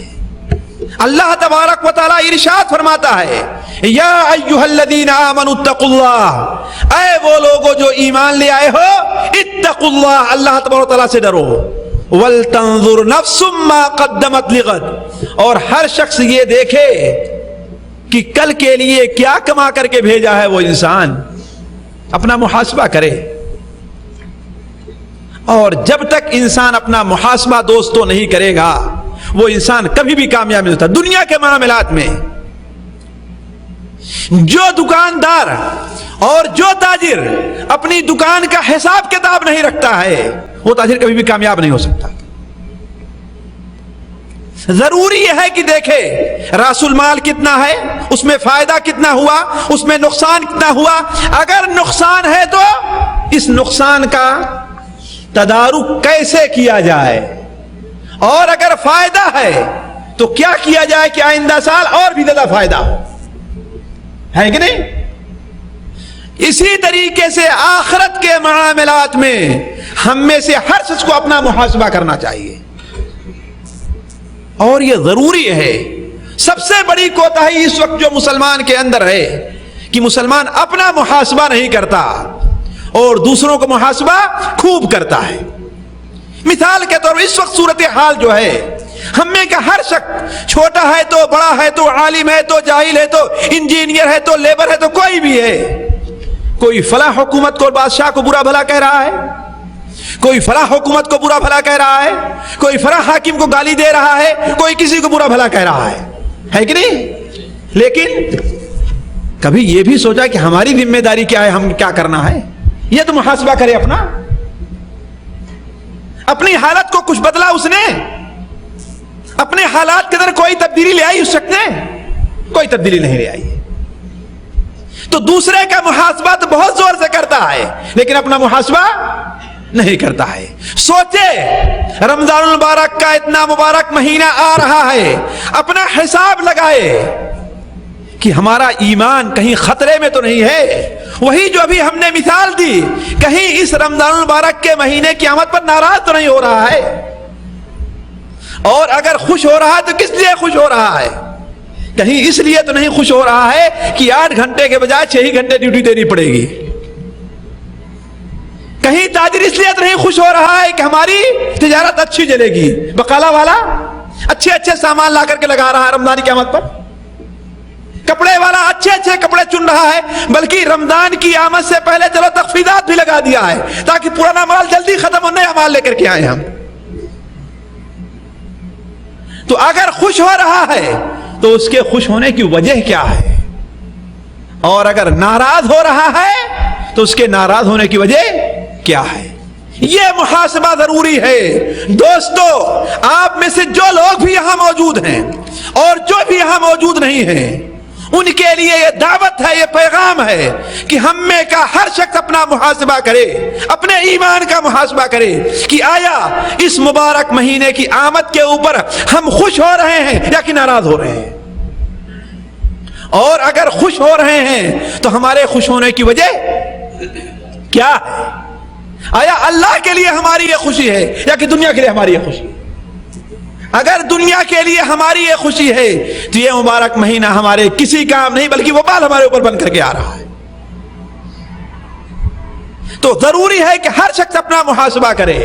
اللہ تبارک و تعالیٰ ارشاد فرماتا ہے، یا ایھا الذین آمنوا اتقوا اللہ، اے وہ لوگوں جو ایمان لے آئے ہو، اتقوا اللہ، اللہ تبارک و تعالیٰ سے ڈرو. ولتنظر نفس ما قدمت لغد، اور ہر شخص یہ دیکھے کہ کل کے لیے کیا کما کر کے بھیجا ہے. وہ انسان اپنا محاسبہ کرے. اور جب تک انسان اپنا محاسبہ دوستوں نہیں کرے گا وہ انسان کبھی بھی کامیاب نہیں ہوتا. دنیا کے معاملات میں جو دکاندار اور جو تاجر اپنی دکان کا حساب کتاب نہیں رکھتا ہے وہ تاجر کبھی بھی کامیاب نہیں ہو سکتا. ضروری یہ ہے کہ دیکھے راس المال کتنا ہے، اس میں فائدہ کتنا ہوا، اس میں نقصان کتنا ہوا. اگر نقصان ہے تو اس نقصان کا تدارک کیسے کیا جائے، اور اگر فائدہ ہے تو کیا کیا جائے کہ آئندہ سال اور بھی زیادہ فائدہ ہے کہ نہیں. اسی طریقے سے آخرت کے معاملات میں ہم میں سے ہر شخص کو اپنا محاسبہ کرنا چاہیے، اور یہ ضروری ہے. سب سے بڑی کوتاہی اس وقت جو مسلمان کے اندر ہے کہ مسلمان اپنا محاسبہ نہیں کرتا اور دوسروں کو محاسبہ خوب کرتا ہے. مثال کے طور پر اس وقت صورتحال جو ہے ہم میں کا ہر شخص، چھوٹا ہے تو بڑا ہے تو عالم ہے تو جاہل ہے تو انجینئر ہے تو لیبر ہے تو کوئی بھی ہے، کوئی فلاں حکومت کو، بادشاہ کو برا بھلا کہہ رہا ہے، کوئی فلاں حکومت کو برا بھلا کہہ رہا ہے، کوئی فلاں حاکم کو گالی دے رہا ہے، کوئی کسی کو برا بھلا کہہ رہا ہے کہ نہیں. لیکن کبھی یہ بھی سوچا کہ ہماری ذمہ داری کیا ہے، ہم کیا کرنا ہے. یہ تو محاسبہ کرے اپنی حالت کو. کچھ بدلا اس نے اپنے حالات کے اندر؟ کوئی تبدیلی لے آئی اس شخص نے؟ کوئی تبدیلی نہیں لے آئی. تو دوسرے کا محاسبہ تو بہت زور سے کرتا ہے لیکن اپنا محاسبہ نہیں کرتا ہے. سوچے رمضان المبارک کا اتنا مبارک مہینہ آ رہا ہے، اپنا حساب لگائے کہ ہمارا ایمان کہیں خطرے میں تو نہیں ہے. وہی جو ابھی ہم نے مثال دی، کہیں اس رمضان المبارک کے مہینے کی آمد پر ناراض تو نہیں ہو رہا ہے، اور اگر خوش ہو رہا ہے تو کس لیے خوش ہو رہا ہے؟ کہیں اس لیے تو نہیں خوش ہو رہا ہے کہ 8 گھنٹے کے بجائے 6 ہی گھنٹے ڈیوٹی دینی پڑے گی. کہیں تاجر اس لیے تو نہیں خوش ہو رہا ہے کہ ہماری تجارت اچھی چلے گی، بقالہ والا اچھے اچھے سامان لا کر کے لگا رہا ہے رمضان کی آمد پر، کپڑے والا اچھے اچھے کپڑے چن رہا ہے، بلکہ رمضان کی آمد سے پہلے چلو تخفیضات بھی لگا دیا ہے تاکہ پرانا مال جلدی ختم ہو، نیا مال لے کر کے آئے ہم. تو اگر خوش ہو رہا ہے تو اس کے خوش ہونے کی وجہ کیا ہے، اور اگر ناراض ہو رہا ہے تو اس کے ناراض ہونے کی وجہ کیا ہے. یہ محاسبہ ضروری ہے. دوستو، آپ میں سے جو لوگ بھی یہاں موجود ہیں اور جو بھی یہاں موجود نہیں ہیں، ان کے لیے یہ دعوت ہے، یہ پیغام ہے کہ ہم میں کا ہر شخص اپنا محاسبہ کرے، اپنے ایمان کا محاسبہ کرے کہ آیا اس مبارک مہینے کی آمد کے اوپر ہم خوش ہو رہے ہیں یا کہ ناراض ہو رہے ہیں. اور اگر خوش ہو رہے ہیں تو ہمارے خوش ہونے کی وجہ کیا ہے؟ آیا اللہ کے لیے ہماری یہ خوشی ہے یا کہ دنیا کے لیے ہماری یہ خوشی ہے؟ اگر دنیا کے لیے ہماری یہ خوشی ہے تو یہ مبارک مہینہ ہمارے کسی کام نہیں بلکہ وبال ہمارے اوپر بن کر کے آ رہا ہے. تو ضروری ہے کہ ہر شخص اپنا محاسبہ کرے.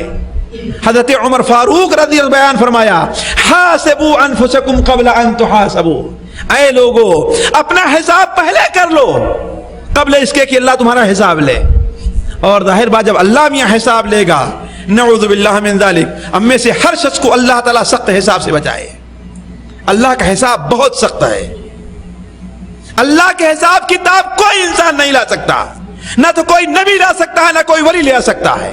حضرت عمر فاروق رضی اللہ عنہ بیان فرمایا، حاسبوا انفسکم قبل ان تحاسبوا، اے لوگو اپنا حساب پہلے کر لو قبل اس کے کہ اللہ تمہارا حساب لے. اور ظاہر بات جب اللہ میاں حساب لے گا، نعوذ باللہ من ذالک، ہم میں سے ہر شخص کو اللہ تعالیٰ سخت حساب سے بچائے. اللہ کا حساب بہت سخت ہے. اللہ کے حساب کتاب کوئی انسان نہیں لا سکتا، نہ تو کوئی نبی لا سکتا ہے، نہ کوئی ولی لے سکتا ہے.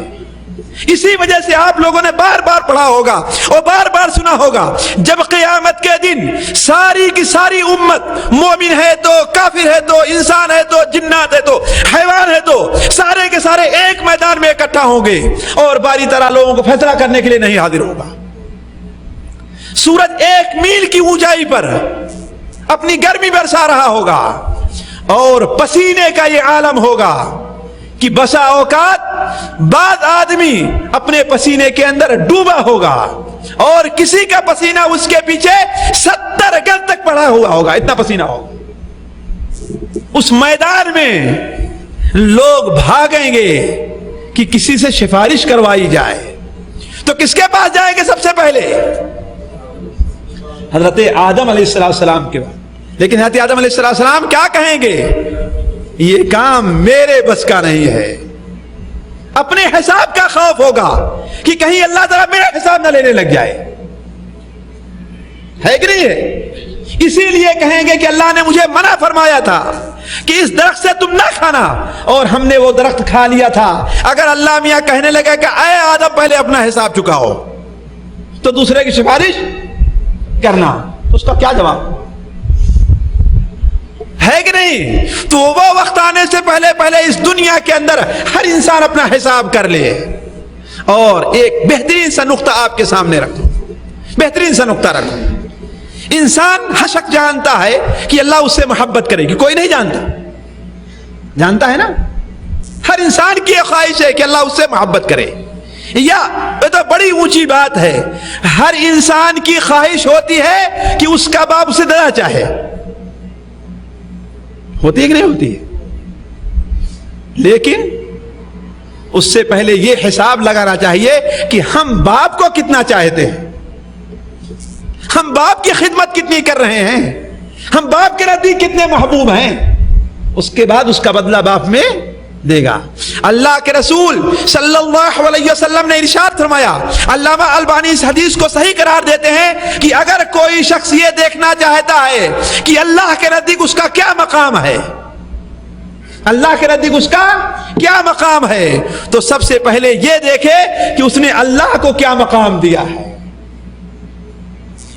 اسی وجہ سے آپ لوگوں نے بار بار پڑھا ہوگا اور بار بار سنا ہوگا، جب قیامت کے دن ساری کی ساری امت، مومن ہے تو کافر ہے تو انسان ہے تو جنات ہے تو حیوان ہے تو سارے کے سارے ایک میدان میں اکٹھا ہوں گے اور باری طرح لوگوں کو فیصلہ کرنے کے لیے نہیں حاضر ہوگا. سورج 1 میل کی اونچائی پر اپنی گرمی برسا رہا ہوگا اور پسینے کا یہ عالم ہوگا کہ بسا اوقات بعض آدمی اپنے پسینے کے اندر ڈوبا ہوگا اور کسی کا پسینہ اس کے پیچھے 70 گز تک پڑا ہوا ہوگا، اتنا پسینہ ہوگا. اس میدان میں لوگ بھاگیں گے کہ کسی سے سفارش کروائی جائے تو کس کے پاس جائیں گے سب سے پہلے؟ حضرت آدم علیہ السلام کے بعد. لیکن حضرت آدم علیہ السلام کیا کہیں گے؟ یہ کام میرے بس کا نہیں ہے. اپنے حساب کا خوف ہوگا کہ کہیں اللہ تعالیٰ میرا حساب نہ لینے لگ جائے. ہے کہ نہیں ہے؟ اسی لیے کہیں گے کہ اللہ نے مجھے منع فرمایا تھا کہ اس درخت سے تم نہ کھانا، اور ہم نے وہ درخت کھا لیا تھا۔ اگر اللہ میاں کہنے لگے کہ اے آدم پہلے اپنا حساب چکاؤ، تو دوسرے کی سفارش کرنا، اس کا کیا جواب ہے کہ نہیں؟ تو وہ وقت آنے سے پہلے اس دنیا کے اندر ہر انسان اپنا حساب کر لے، اور ایک بہترین سا نقطہ آپ کے سامنے رکھو، بہترین سا نقطہ رکھو۔ انسان حشک جانتا ہے کہ اللہ اس سے محبت کرے گی، کوئی نہیں جانتا، جانتا ہے نا؟ ہر انسان کی خواہش ہے کہ اللہ اس سے محبت کرے، یا یہ تو بڑی اونچی بات ہے، ہر انسان کی خواہش ہوتی ہے کہ اس کا باپ اسے دینا چاہے، ہوتی ہے کہ نہیں ہوتی ہے؟ لیکن اس سے پہلے یہ حساب لگانا چاہیے کہ ہم باپ کو کتنا چاہتے ہیں، ہم باپ کی خدمت کتنی کر رہے ہیں، ہم باپ کے نزدیک کتنے محبوب ہیں، اس کے بعد اس کا بدلہ باپ میں دے گا۔ اللہ کے رسول صلی اللہ علیہ وسلم نے ارشاد فرمایا، علامہ البانی اس حدیث کو صحیح قرار دیتے ہیں کہ اگر کوئی شخص یہ دیکھنا چاہتا ہے کہ اللہ کے نزدیک اس کا کیا مقام ہے، اللہ کے نزدیک اس کا کیا مقام ہے، تو سب سے پہلے یہ دیکھے کہ اس نے اللہ کو کیا مقام دیا ہے۔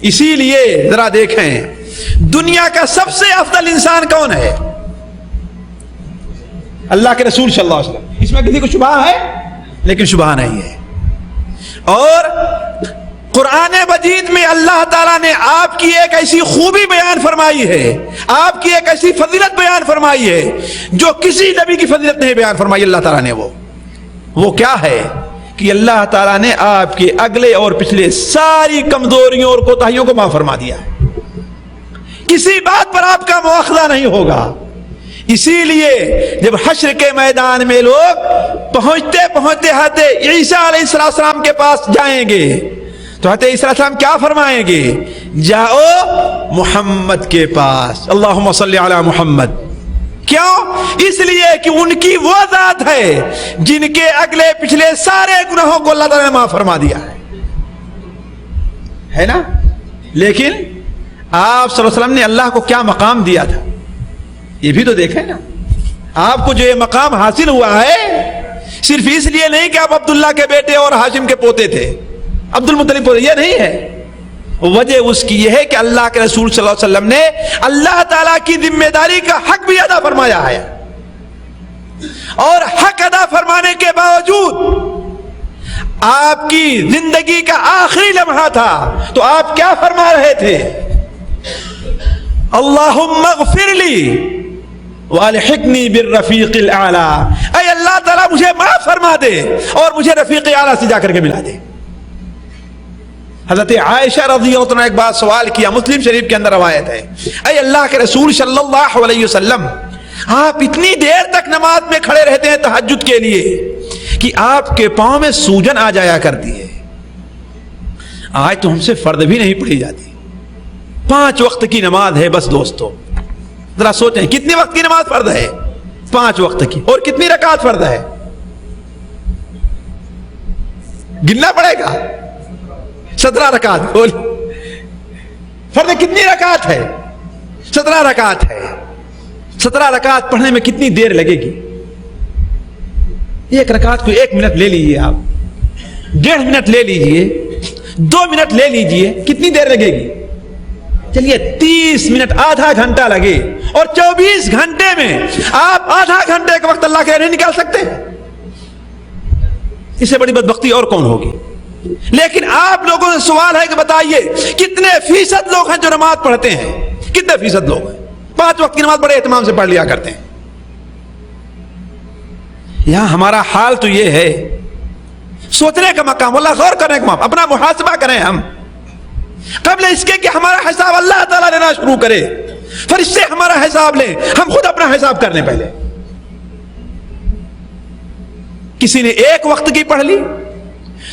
اسی لیے ذرا دیکھیں دنیا کا سب سے افضل انسان کون ہے؟ اللہ کے رسول صلی اللہ علیہ وسلم۔ اس میں کسی کو شبہ ہے؟ لیکن شبہ نہیں ہے۔ اور قرآن مجید میں اللہ تعالیٰ نے آپ کی ایک ایسی خوبی بیان فرمائی ہے، آپ کی ایک ایسی فضیلت بیان فرمائی ہے جو کسی نبی کی فضیلت نہیں بیان فرمائی اللہ تعالیٰ نے۔ وہ کیا ہے کہ اللہ تعالیٰ نے آپ کے اگلے اور پچھلے ساری کمزوریوں اور کوتاہیوں کو معاف فرما دیا ہے، کسی بات پر آپ کا مواخذہ نہیں ہوگا۔ اسی لیے جب حشر کے میدان میں لوگ پہنچتے پہنچتے حضرت عیسیٰ علیہ السلام کے پاس جائیں گے تو حضرت عیسیٰ علیہ السلام کیا فرمائیں گے؟ جاؤ محمد کے پاس، اللہم صلی علی محمد۔ کیوں؟ اس لیے کہ ان کی وہ ذات ہے جن کے اگلے پچھلے سارے گناہوں کو اللہ تعالیٰ نے معاف فرما دیا ہے نا؟ لیکن آپ صلی اللہ علیہ وسلم نے اللہ کو کیا مقام دیا تھا، یہ بھی تو دیکھیں نا۔ آپ کو جو یہ مقام حاصل ہوا ہے صرف اس لیے نہیں کہ آپ عبداللہ کے بیٹے اور ہاشم کے پوتے تھے، عبد المطلب پوتے، یہ نہیں ہے۔ وجہ اس کی یہ ہے کہ اللہ کے رسول صلی اللہ علیہ وسلم نے اللہ تعالیٰ کی ذمہ داری کا حق بھی ادا فرمایا ہے، اور حق ادا فرمانے کے باوجود آپ کی زندگی کا آخری لمحہ تھا تو آپ کیا فرما رہے تھے؟ اللہم اغفر لی والحقنی بالرفیق الاعلی، اے اللہ تعالیٰ مجھے معاف فرما دے اور مجھے رفیق اعلیٰ سے جا کر کے ملا دے۔ حضرت عائشہ رضی اللہ عنہ نے ایک بات سوال کیا، مسلم شریف کے اندر روایت ہے، اے اللہ کے رسول صلی اللہ علیہ وسلم، آپ اتنی دیر تک نماز میں کھڑے رہتے ہیں تہجد کے لیے کہ آپ کے پاؤں میں سوجن آ جایا کرتی ہے، آج تو ہم سے فرض بھی نہیں پڑھی جاتی، 5 وقت کی نماز ہے بس۔ دوستو ذرا سوچیں کتنی وقت کی نماز فرض ہے؟ 5 وقت کی، اور کتنی رکعت فرض ہے؟ گننا پڑے گا، 17 رکعت۔ بول فرض کتنی رکعت ہے؟ 17 رکعت ہے۔ 17 رکعت پڑھنے میں کتنی دیر لگے گی؟ ایک رکعت کو 1 منٹ لے لیجئے، آپ 1.5 منٹ لے لیجئے، 2 منٹ لے لیجئے، کتنی دیر لگے گی؟ چلیے 30 منٹ، آدھا گھنٹہ لگے، اور 24 گھنٹے میں آپ آدھا گھنٹے کا وقت اللہ کے لیے نہیں نکال سکتے؟ اس سے بڑی بدبختی اور کون ہوگی؟ لیکن آپ لوگوں سے سوال ہے کہ بتائیے کتنے فیصد لوگ ہیں جو نماز پڑھتے ہیں؟ کتنے فیصد لوگ ہیں 5 وقت کی نماز بڑے اہتمام سے پڑھ لیا کرتے ہیں؟ یہاں ہمارا حال تو یہ ہے، سوچنے کا مقام، اللہ غور کرنے کا مقام، اپنا محاسبہ کریں ہم قبل اس کے کہ ہمارا حساب اللہ تعالیٰ لینا شروع کرے، فرشتے ہمارا حساب لیں، ہم خود اپنا حساب کر لیں پہلے۔ کسی نے 1 وقت کی پڑھ لی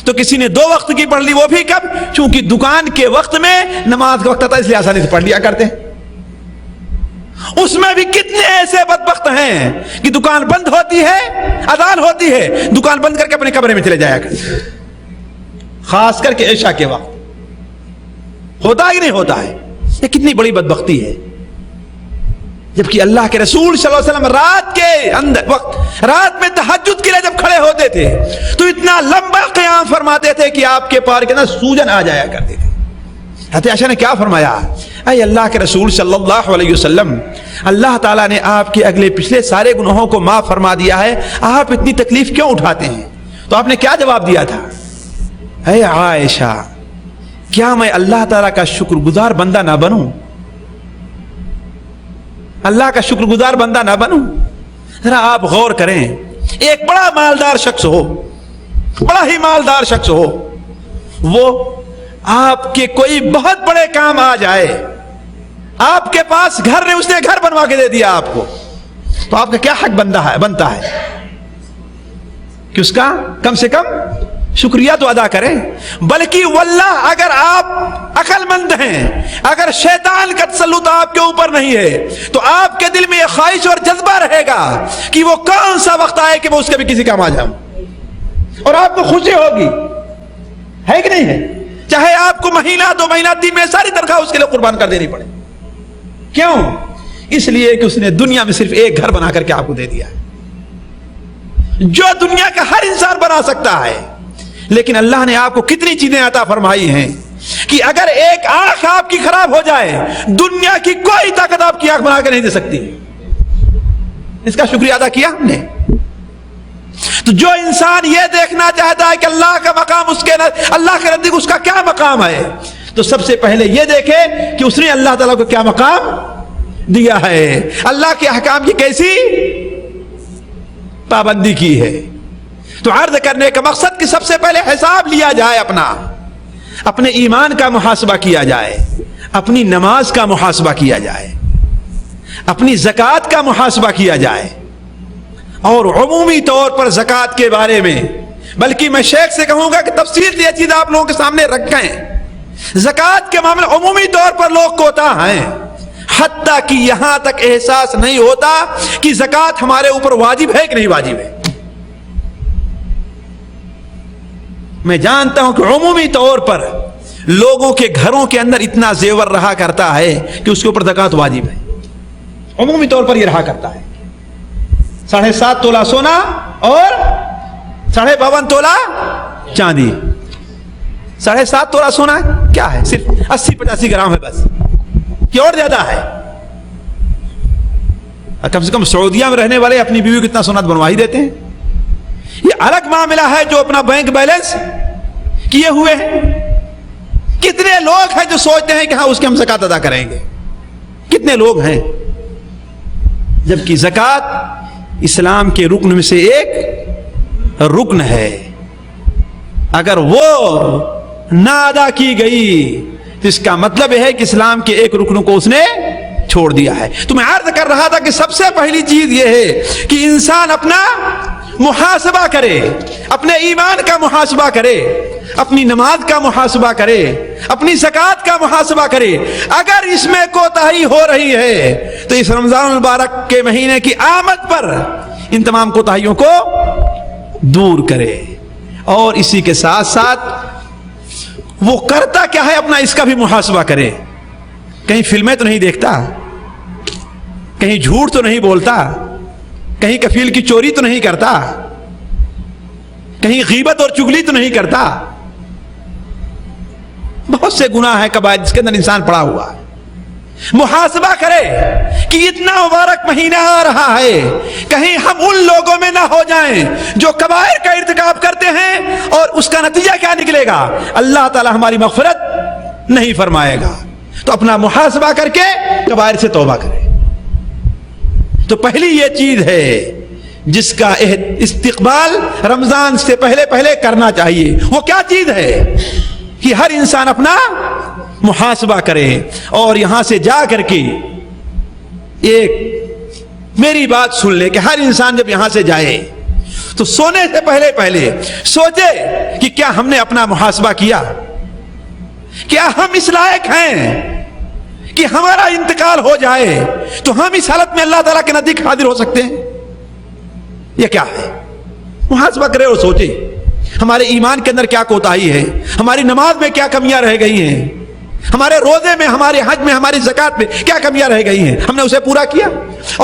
تو کسی نے 2 وقت کی پڑھ لی، وہ بھی کب؟ چونکہ دکان کے وقت میں نماز کا وقت آتا ہے اس لیے آسانی سے پڑھ لیا کرتے ہیں۔ اس میں بھی کتنے ایسے بدبخت ہیں کہ دکان بند ہوتی ہے، اذان ہوتی ہے، دکان بند کر کے اپنے کمرے میں چلے جایا کرتے ہیں، خاص کر کے عشاء کے وقت۔ ہوتا ہے کہ نہیں ہوتا ہے؟ یہ کتنی بڑی بدبختی ہے. جبکہ اللہ کے رسول صلی اللہ علیہ وسلم رات کے اندر وقت رات میں تہجد کے لیے جب کھڑے ہوتے تھے تو اتنا لمبا قیام فرماتے تھے کہ آپ کے پار کے اندر سوجن آ جایا کرتے تھے. حضرت عائشہ نے کیا فرمایا؟ اے اللہ کے رسول صلی اللہ علیہ وسلم، اللہ تعالیٰ نے آپ کے اگلے پچھلے سارے گناہوں کو معاف فرما دیا ہے، آپ اتنی تکلیف کیوں اٹھاتے ہیں؟ تو آپ نے کیا جواب دیا تھا؟ اے عائشہ، کیا میں اللہ تعالیٰ کا شکر گزار بندہ نہ بنوں؟ اللہ کا شکر گزار بندہ نہ بنوں؟ ذرا آپ غور کریں، ایک بڑا مالدار شخص ہو، بڑا ہی مالدار شخص ہو، وہ آپ کے کوئی بہت بڑے کام آ جائے، آپ کے پاس گھر نے، اس نے گھر بنوا کے دے دیا آپ کو، تو آپ کا کیا حق بنتا ہے کہ اس کا کم سے کم شکریہ تو ادا کریں. بلکہ واللہ اگر آپ عقل مند ہیں، اگر شیطان کا تسلط آپ کے اوپر نہیں ہے، تو آپ کے دل میں یہ خواہش اور جذبہ رہے گا کہ وہ کون سا وقت آئے کہ وہ اس کے بھی کسی کام آ جاؤں، اور آپ کو خوشی ہوگی، ہے کہ نہیں ہے؟ چاہے آپ کو مہینہ 2 مہینہ 3 مہینے ساری تنخواہ اس کے لیے قربان کر دینی پڑے. کیوں؟ اس لیے کہ اس نے دنیا میں صرف ایک گھر بنا کر کے آپ کو دے دیا ہے، جو دنیا کا ہر انسان بنا سکتا ہے. لیکن اللہ نے آپ کو کتنی چیزیں عطا فرمائی ہیں کہ اگر ایک آنکھ آپ کی خراب ہو جائے، دنیا کی کوئی طاقت آپ کی آنکھ بنا کے نہیں دے سکتی. اس کا شکریہ ادا کیا ہم نے. تو جو انسان یہ دیکھنا چاہتا ہے کہ اللہ کا مقام اس کے اللہ کے نزدیک اس کا کیا مقام ہے، تو سب سے پہلے یہ دیکھے کہ اس نے اللہ تعالیٰ کو کیا مقام دیا ہے، اللہ کے احکام کی کیسی پابندی کی ہے. تو عرض کرنے کا مقصد کہ سب سے پہلے حساب لیا جائے، اپنے ایمان کا محاسبہ کیا جائے، اپنی نماز کا محاسبہ کیا جائے، اپنی زکوٰۃ کا محاسبہ کیا جائے. اور عمومی طور پر زکوٰۃ کے بارے میں، بلکہ میں شیخ سے کہوں گا کہ تفصیل سے یہ چیز آپ لوگوں کے سامنے رکھیں. زکوٰۃ کے معاملے عمومی طور پر لوگ کوتاہ ہیں، حتیٰ کہ یہاں تک احساس نہیں ہوتا کہ زکوٰۃ ہمارے اوپر واجب ہے کہ نہیں واجب ہے. میں جانتا ہوں کہ عمومی طور پر لوگوں کے گھروں کے اندر اتنا زیور رہا کرتا ہے کہ اس کے اوپر زکوٰۃ واجب ہے. عمومی طور پر یہ رہا کرتا ہے. 7.5 تولہ سونا اور 52.5 تولہ چاندی. 7.5 تولہ سونا کیا ہے؟ صرف 80-85 گرام ہے بس، یہ اور زیادہ ہے. کم سے کم سعودیہ میں رہنے والے اپنی بیوی کو اتنا سونا بنوا ہی دیتے ہیں. یہ الگ معاملہ ہے جو اپنا بینک بیلنس کیے ہوئے ہیں. کتنے لوگ ہیں جو سوچتے ہیں کہ ہاں اس کی ہم زکوٰۃ ادا کریں گے؟ کتنے لوگ ہیں؟ جبکہ زکوٰۃ اسلام کے رکن میں سے ایک رکن ہے. اگر وہ نہ ادا کی گئی تو اس کا مطلب ہے کہ اسلام کے ایک رکن کو اس نے چھوڑ دیا ہے. تو میں عرض کر رہا تھا کہ سب سے پہلی چیز یہ ہے کہ انسان اپنا محاسبہ کرے، اپنے ایمان کا محاسبہ کرے، اپنی نماز کا محاسبہ کرے، اپنی زکوٰۃ کا محاسبہ کرے. اگر اس میں کوتاہی ہو رہی ہے تو اس رمضان المبارک کے مہینے کی آمد پر ان تمام کوتاہیوں کو دور کرے. اور اسی کے ساتھ ساتھ وہ کرتا کیا ہے اپنا اس کا بھی محاسبہ کرے. کہیں فلمیں تو نہیں دیکھتا، کہیں جھوٹ تو نہیں بولتا، کہیں کفیل کی چوری تو نہیں کرتا، کہیں غیبت اور چگلی تو نہیں کرتا. بہت سے گناہ ہیں کبائر جس کے اندر انسان پڑا ہوا ہے. محاسبہ کرے کہ اتنا مبارک مہینہ آ رہا ہے، کہیں ہم ان لوگوں میں نہ ہو جائیں جو کبائر کا ارتکاب کرتے ہیں اور اس کا نتیجہ کیا نکلے گا؟ اللہ تعالی ہماری مغفرت نہیں فرمائے گا. تو اپنا محاسبہ کر کے کبائر سے توبہ کرے. تو پہلی یہ چیز ہے جس کا استقبال رمضان سے پہلے کرنا چاہیے. وہ کیا چیز ہے؟ کہ ہر انسان اپنا محاسبہ کرے. اور یہاں سے جا کر کے ایک میری بات سن لے کہ ہر انسان جب یہاں سے جائے تو سونے سے پہلے سوچے کہ کیا ہم نے اپنا محاسبہ کیا؟ کیا ہم اس لائق ہیں کہ ہمارا انتقال ہو جائے تو ہم اس حالت میں اللہ تعالیٰ کے نزدیک حاضر ہو سکتے ہیں؟ یہ کیا ہے؟ محاسبہ کرے اور سوچے ہمارے ایمان کے اندر کیا کوتاہی ہے، ہماری نماز میں کیا کمیاں رہ گئی ہیں، ہمارے روزے میں, ہمارے حج میں, ہماری زکات میں کیا کمیاں رہ گئی ہیں؟ ہم نے اسے پورا کیا؟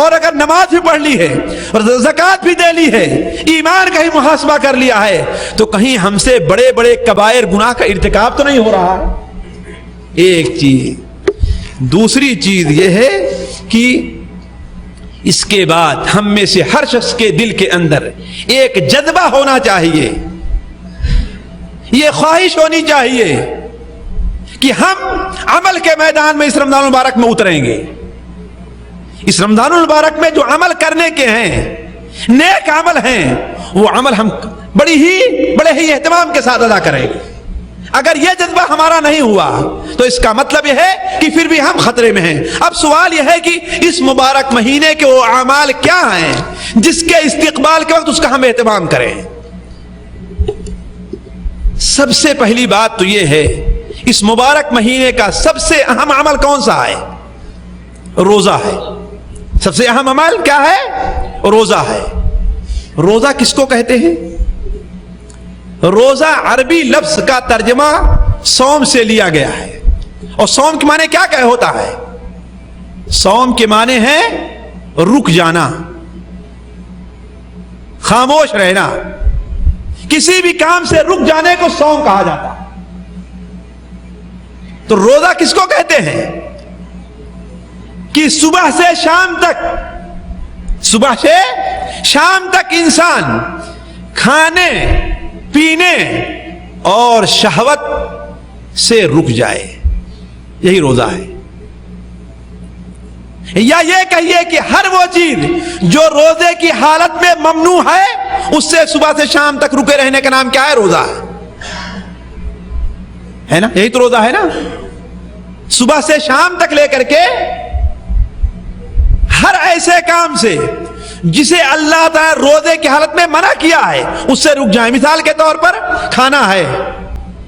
اور اگر نماز بھی پڑھ لی ہے اور زکات بھی دے لی ہے, ایمان کا ہی محاسبہ کر لیا ہے, تو کہیں ہم سے بڑے بڑے کبائر گناہ کا ارتکاب تو نہیں ہو رہا ہے؟ ایک چیز. دوسری چیز یہ ہے کہ اس کے بعد ہم میں سے ہر شخص کے دل کے اندر ایک جذبہ ہونا چاہیے, یہ خواہش ہونی چاہیے کہ ہم عمل کے میدان میں اس رمضان المبارک میں اتریں گے. اس رمضان المبارک میں جو عمل کرنے کے ہیں, نیک عمل ہیں, وہ عمل ہم بڑے ہی اہتمام کے ساتھ ادا کریں گے. اگر یہ جذبہ ہمارا نہیں ہوا تو اس کا مطلب یہ ہے کہ پھر بھی ہم خطرے میں ہیں. اب سوال یہ ہے کہ اس مبارک مہینے کے وہ اعمال کیا ہیں جس کے استقبال کے وقت اس کا ہم اہتمام کریں. سب سے پہلی بات تو یہ ہے, اس مبارک مہینے کا سب سے اہم عمل کون سا ہے؟ روزہ ہے. سب سے اہم عمل کیا ہے؟ روزہ ہے. روزہ کس کو کہتے ہیں؟ روزہ عربی لفظ کا ترجمہ صوم سے لیا گیا ہے. اور صوم کے معنی کیا ہوتا ہے؟ صوم کے معنی ہے رک جانا, خاموش رہنا. کسی بھی کام سے رک جانے کو صوم کہا جاتا ہے. تو روزہ کس کو کہتے ہیں؟ کہ صبح سے شام تک انسان کھانے پینے اور شہوت سے رک جائے, یہی روزہ ہے. یا یہ کہیے کہ ہر وہ چیز جو روزے کی حالت میں ممنوع ہے, اس سے صبح سے شام تک رکے رہنے کا نام کیا ہے؟ روزہ ہے نا. یہی تو روزہ ہے نا. صبح سے شام تک لے کر کے ہر ایسے کام سے جسے اللہ تعالی روزے کی حالت میں منع کیا ہے اس سے رک جائیں. مثال کے طور پر کھانا ہے,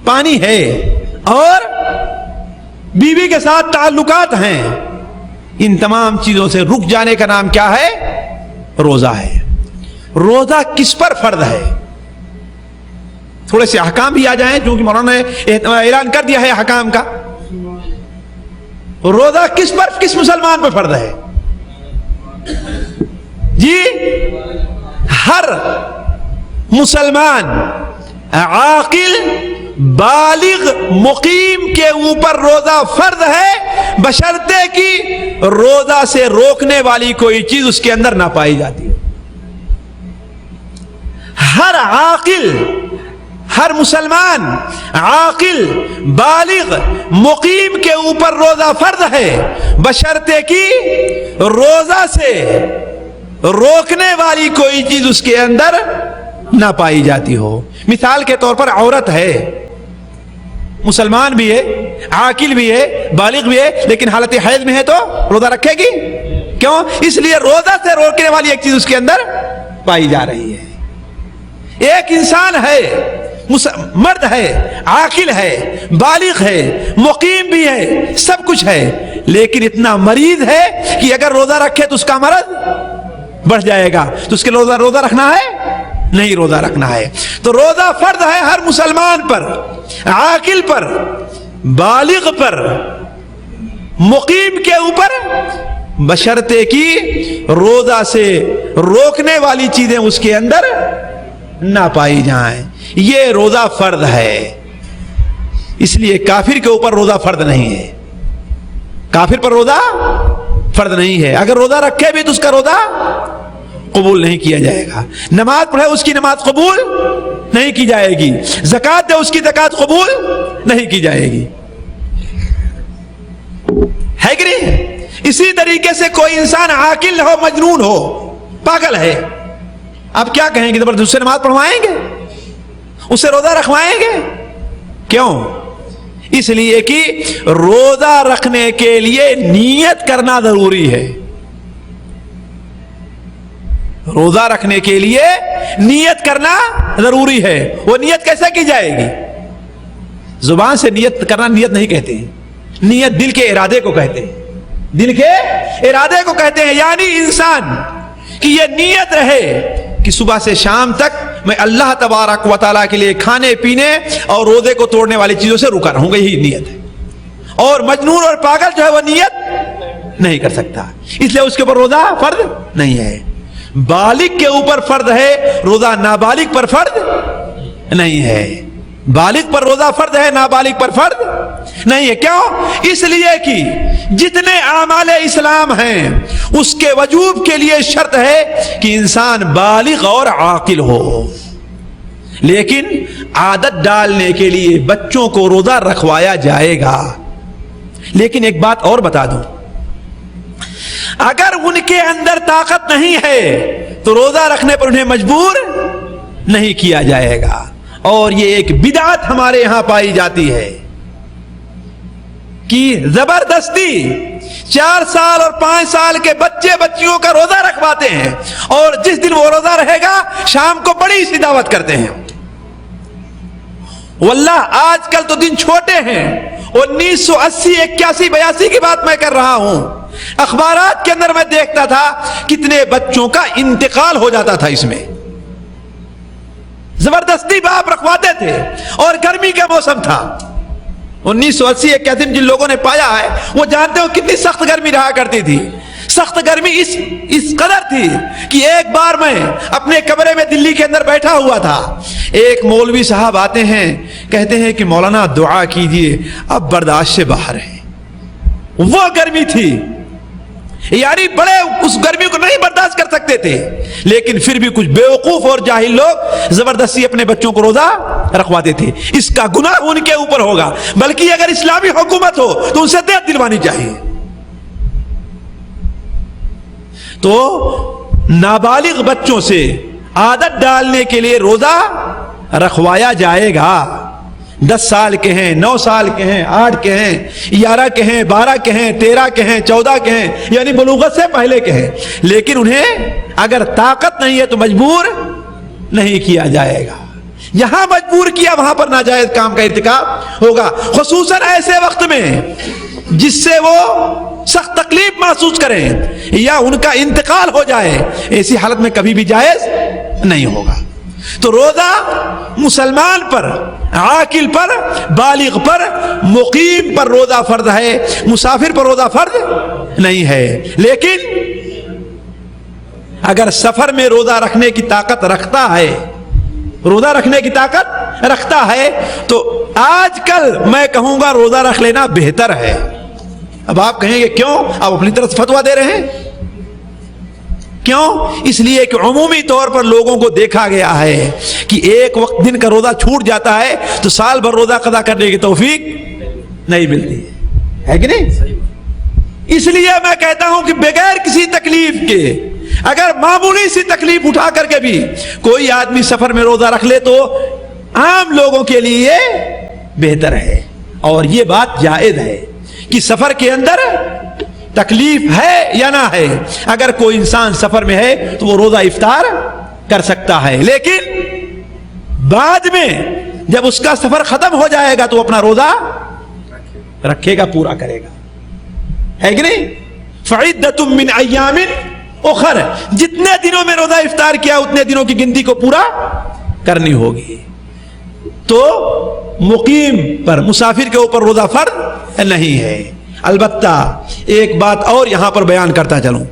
پانی ہے, اور بیوی کے ساتھ تعلقات ہیں. ان تمام چیزوں سے رک جانے کا نام کیا ہے؟ روزہ ہے. روزہ کس پر فرض ہے؟ تھوڑے سے احکام بھی آ جائیں کیونکہ مولانا نے اعلان کر دیا ہے احکام کا. روزہ کس مسلمان پر فرض ہے؟ جی, ہر مسلمان عاقل بالغ مقیم کے اوپر روزہ فرض ہے, بشرطے کہ روزہ سے روکنے والی کوئی چیز اس کے اندر نہ پائی جاتی. ہر عاقل, ہر مسلمان عاقل بالغ مقیم کے اوپر روزہ فرض ہے, بشرطے کہ روزہ سے روکنے والی کوئی چیز اس کے اندر نہ پائی جاتی ہو. مثال کے طور پر عورت ہے, مسلمان بھی ہے, عاقل بھی ہے, بالغ بھی ہے, لیکن حالت حیض میں ہے تو روزہ رکھے گی؟ کیوں؟ اس لیے روزہ سے روکنے والی ایک چیز اس کے اندر پائی جا رہی ہے. ایک انسان ہے, مرد ہے, عاقل ہے, بالغ ہے, مقیم بھی ہے, سب کچھ ہے, لیکن اتنا مریض ہے کہ اگر روزہ رکھے تو اس کا مرض بڑھ جائے گا, تو اس کے روزہ رکھنا ہے؟ نہیں روزہ رکھنا ہے. تو روزہ فرض ہے ہر مسلمان پر, عاقل پر, بالغ پر, مقیم کے اوپر, بشرطے کہ روزہ سے روکنے والی چیزیں اس کے اندر نہ پائی جائیں. یہ روزہ فرض ہے. اس لیے کافر کے اوپر روزہ فرض نہیں ہے. کافر پر روزہ فرض نہیں ہے. اگر روزہ رکھے بھی تو اس کا روزہ قبول نہیں کیا جائے گا. نماز پڑھے اس کی نماز قبول نہیں کی جائے گی. زکات دے اس کی زکات قبول نہیں کی جائے گی. ہے کہ نہیں؟ اسی طریقے سے کوئی انسان عاقل ہو, مجنون ہو, پاگل ہے, آپ کیا کہیں گے؟ زبردست سے نماز پڑھوائیں گے, اس سے روزہ رکھوائیں گے؟ کیوں؟ اس لیے کہ روزہ رکھنے کے لیے نیت کرنا ضروری ہے. روزہ رکھنے کے لیے نیت کرنا ضروری ہے. وہ نیت کیسے کی جائے گی؟ زبان سے نیت کرنا نیت نہیں کہتے ہیں. نیت دل کے ارادے کو کہتے ہیں. دل کے ارادے کو کہتے ہیں. یعنی انسان کی یہ نیت رہے کہ صبح سے شام تک میں اللہ تبارک و تعالیٰ کے لیے کھانے پینے اور روزے کو توڑنے والی چیزوں سے رکا رہوں گا. یہی نیت ہے. اور مجنون اور پاگل جو ہے وہ نیت نہیں کر سکتا، اس لیے اس کے اوپر روزہ فرض نہیں ہے۔ بالغ کے اوپر فرض ہے، روزہ نابالغ پر فرض نہیں ہے۔ بالغ پر روزہ فرض ہے، نابالغ پر فرض نہیں ہے۔ کیوں؟ اس لیے کہ جتنے اعمال اسلام ہیں اس کے وجوب کے لیے شرط ہے کہ انسان بالغ اور عاقل ہو، لیکن عادت ڈالنے کے لیے بچوں کو روزہ رکھوایا جائے گا۔ لیکن ایک بات اور بتا دوں، اگر ان کے اندر طاقت نہیں ہے تو روزہ رکھنے پر انہیں مجبور نہیں کیا جائے گا۔ اور یہ ایک بدعت ہمارے یہاں پائی جاتی ہے کہ زبردستی 4 سال اور 5 سال کے بچے بچیوں کا روزہ رکھواتے ہیں، اور جس دن وہ روزہ رہے گا شام کو بڑی سی دعوت کرتے ہیں۔ واللہ آج کل تو دن چھوٹے ہیں، 1980 81 82 کی بات میں کر رہا ہوں، اخبارات کے اندر میں دیکھتا تھا کتنے بچوں کا انتقال ہو جاتا تھا اس میں۔ زبردستی باپ رکھواتے تھے، اور گرمی کا موسم تھا 1980 81 جن لوگوں نے پایا ہے وہ جانتے ہو کتنی سخت گرمی رہا کرتی تھی۔ سخت گرمی اس قدر تھی کہ ایک بار میں اپنے کمرے میں دلی کے اندر بیٹھا ہوا تھا، ایک مولوی صاحب آتے ہیں، کہتے ہیں کہ مولانا دعا کیجئے اب برداشت سے باہر ہے۔ وہ گرمی تھی، یعنی بڑے اس گرمی کو نہیں برداشت کر سکتے تھے، لیکن پھر بھی کچھ بیوقوف اور جاہل لوگ زبردستی اپنے بچوں کو روزہ رکھواتے تھے۔ اس کا گناہ ان کے اوپر ہوگا، بلکہ اگر اسلامی حکومت ہو تو ان سے دیت دلوانی چاہیے۔ تو نابالغ بچوں سے عادت ڈالنے کے لیے روزہ رکھوایا جائے گا۔ 10 سال کے ہیں، 9 سال کے ہیں، 8 کے ہیں، 11 کے ہیں، 12 کے ہیں، 13 کے ہیں، 14 کے ہیں، یعنی بلوغت سے پہلے کے ہیں، لیکن انہیں اگر طاقت نہیں ہے تو مجبور نہیں کیا جائے گا۔ یہاں مجبور کیا وہاں پر ناجائز کام کا ارتکاب ہوگا، خصوصاً ایسے وقت میں جس سے وہ سخت تکلیف محسوس کریں یا ان کا انتقال ہو جائے، ایسی حالت میں کبھی بھی جائز نہیں ہوگا۔ تو روزہ مسلمان پر، عاقل پر، بالغ پر، مقیم پر روزہ فرض ہے، مسافر پر روزہ فرض نہیں ہے۔ لیکن اگر سفر میں روزہ رکھنے کی طاقت رکھتا ہے، روزہ رکھنے کی طاقت رکھتا ہے، تو آج کل میں کہوں گا روزہ رکھ لینا بہتر ہے۔ اب آپ کہیں گے کیوں؟ آپ اپنی طرف سے فتویٰ دے رہے ہیں، کیوں؟ اس لیے کہ عمومی طور پر لوگوں کو دیکھا گیا ہے کہ ایک وقت دن کا روزہ چھوٹ جاتا ہے تو سال بھر روزہ قضا کرنے کی توفیق نہیں ملتی ہے کہ نہیں؟ اس لیے میں کہتا ہوں کہ بغیر کسی تکلیف کے، اگر معمولی سی تکلیف اٹھا کر کے بھی کوئی آدمی سفر میں روزہ رکھ لے تو عام لوگوں کے لیے بہتر ہے۔ اور یہ بات جائز ہے کہ سفر کے اندر تکلیف ہے یا نہ ہے، اگر کوئی انسان سفر میں ہے تو وہ روزہ افطار کر سکتا ہے، لیکن بعد میں جب اس کا سفر ختم ہو جائے گا تو وہ اپنا روزہ رکھے گا، پورا کرے گا، ہے کہ نہیں؟ فعدۃ من ایام اخر، جتنے دنوں میں روزہ افطار کیا اتنے دنوں کی گنتی کو پورا کرنی ہوگی۔ تو مقیم پر، مسافر کے اوپر روزہ فرض نہیں ہے۔ البتہ ایک بات اور یہاں پر بیان کرتا چلوں،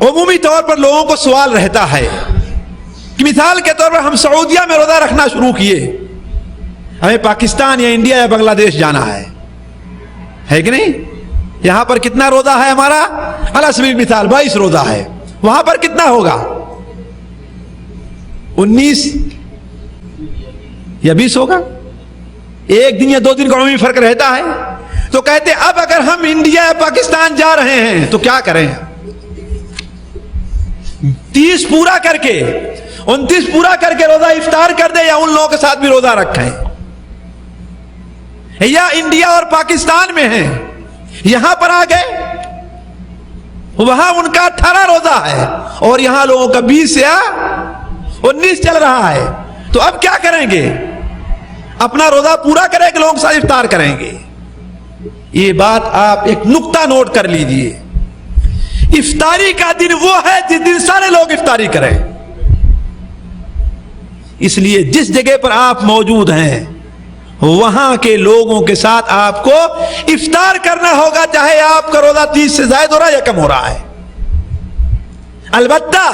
عمومی طور پر لوگوں کو سوال رہتا ہے کہ مثال کے طور پر ہم سعودیہ میں روزہ رکھنا شروع کیے، ہمیں پاکستان یا انڈیا یا بنگلہ دیش جانا ہے کہ نہیں؟ یہاں پر کتنا روزہ ہے ہمارا؟ علی سبیل مثال 22 روزہ ہے، وہاں پر کتنا ہوگا؟ 19 یا 20 ہوگا، ایک دن یا 2 دن کا عمومی فرق رہتا ہے۔ تو کہتے اب اگر ہم انڈیا یا پاکستان جا رہے ہیں تو کیا کریں؟ 30 پورا کر کے، 29 پورا کر کے روزہ افطار کر دے، یا ان لوگوں کے ساتھ بھی روزہ رکھیں؟ یا انڈیا اور پاکستان میں ہیں، یہاں پر آ گئے، وہاں ان کا 18 روزہ ہے اور یہاں لوگوں کا 20 یا 19 چل رہا ہے، تو اب کیا کریں گے؟ اپنا روزہ پورا کریں کہ لوگوں کے ساتھ افطار کریں گے؟ یہ بات آپ ایک نقطہ نوٹ کر لیجئے، افطاری کا دن وہ ہے جس دن سارے لوگ افطاری کریں۔ اس لیے جس جگہ پر آپ موجود ہیں وہاں کے لوگوں کے ساتھ آپ کو افطار کرنا ہوگا، چاہے آپ کا روزہ 30 سے زائد ہو رہا ہے یا کم ہو رہا ہے۔ البتہ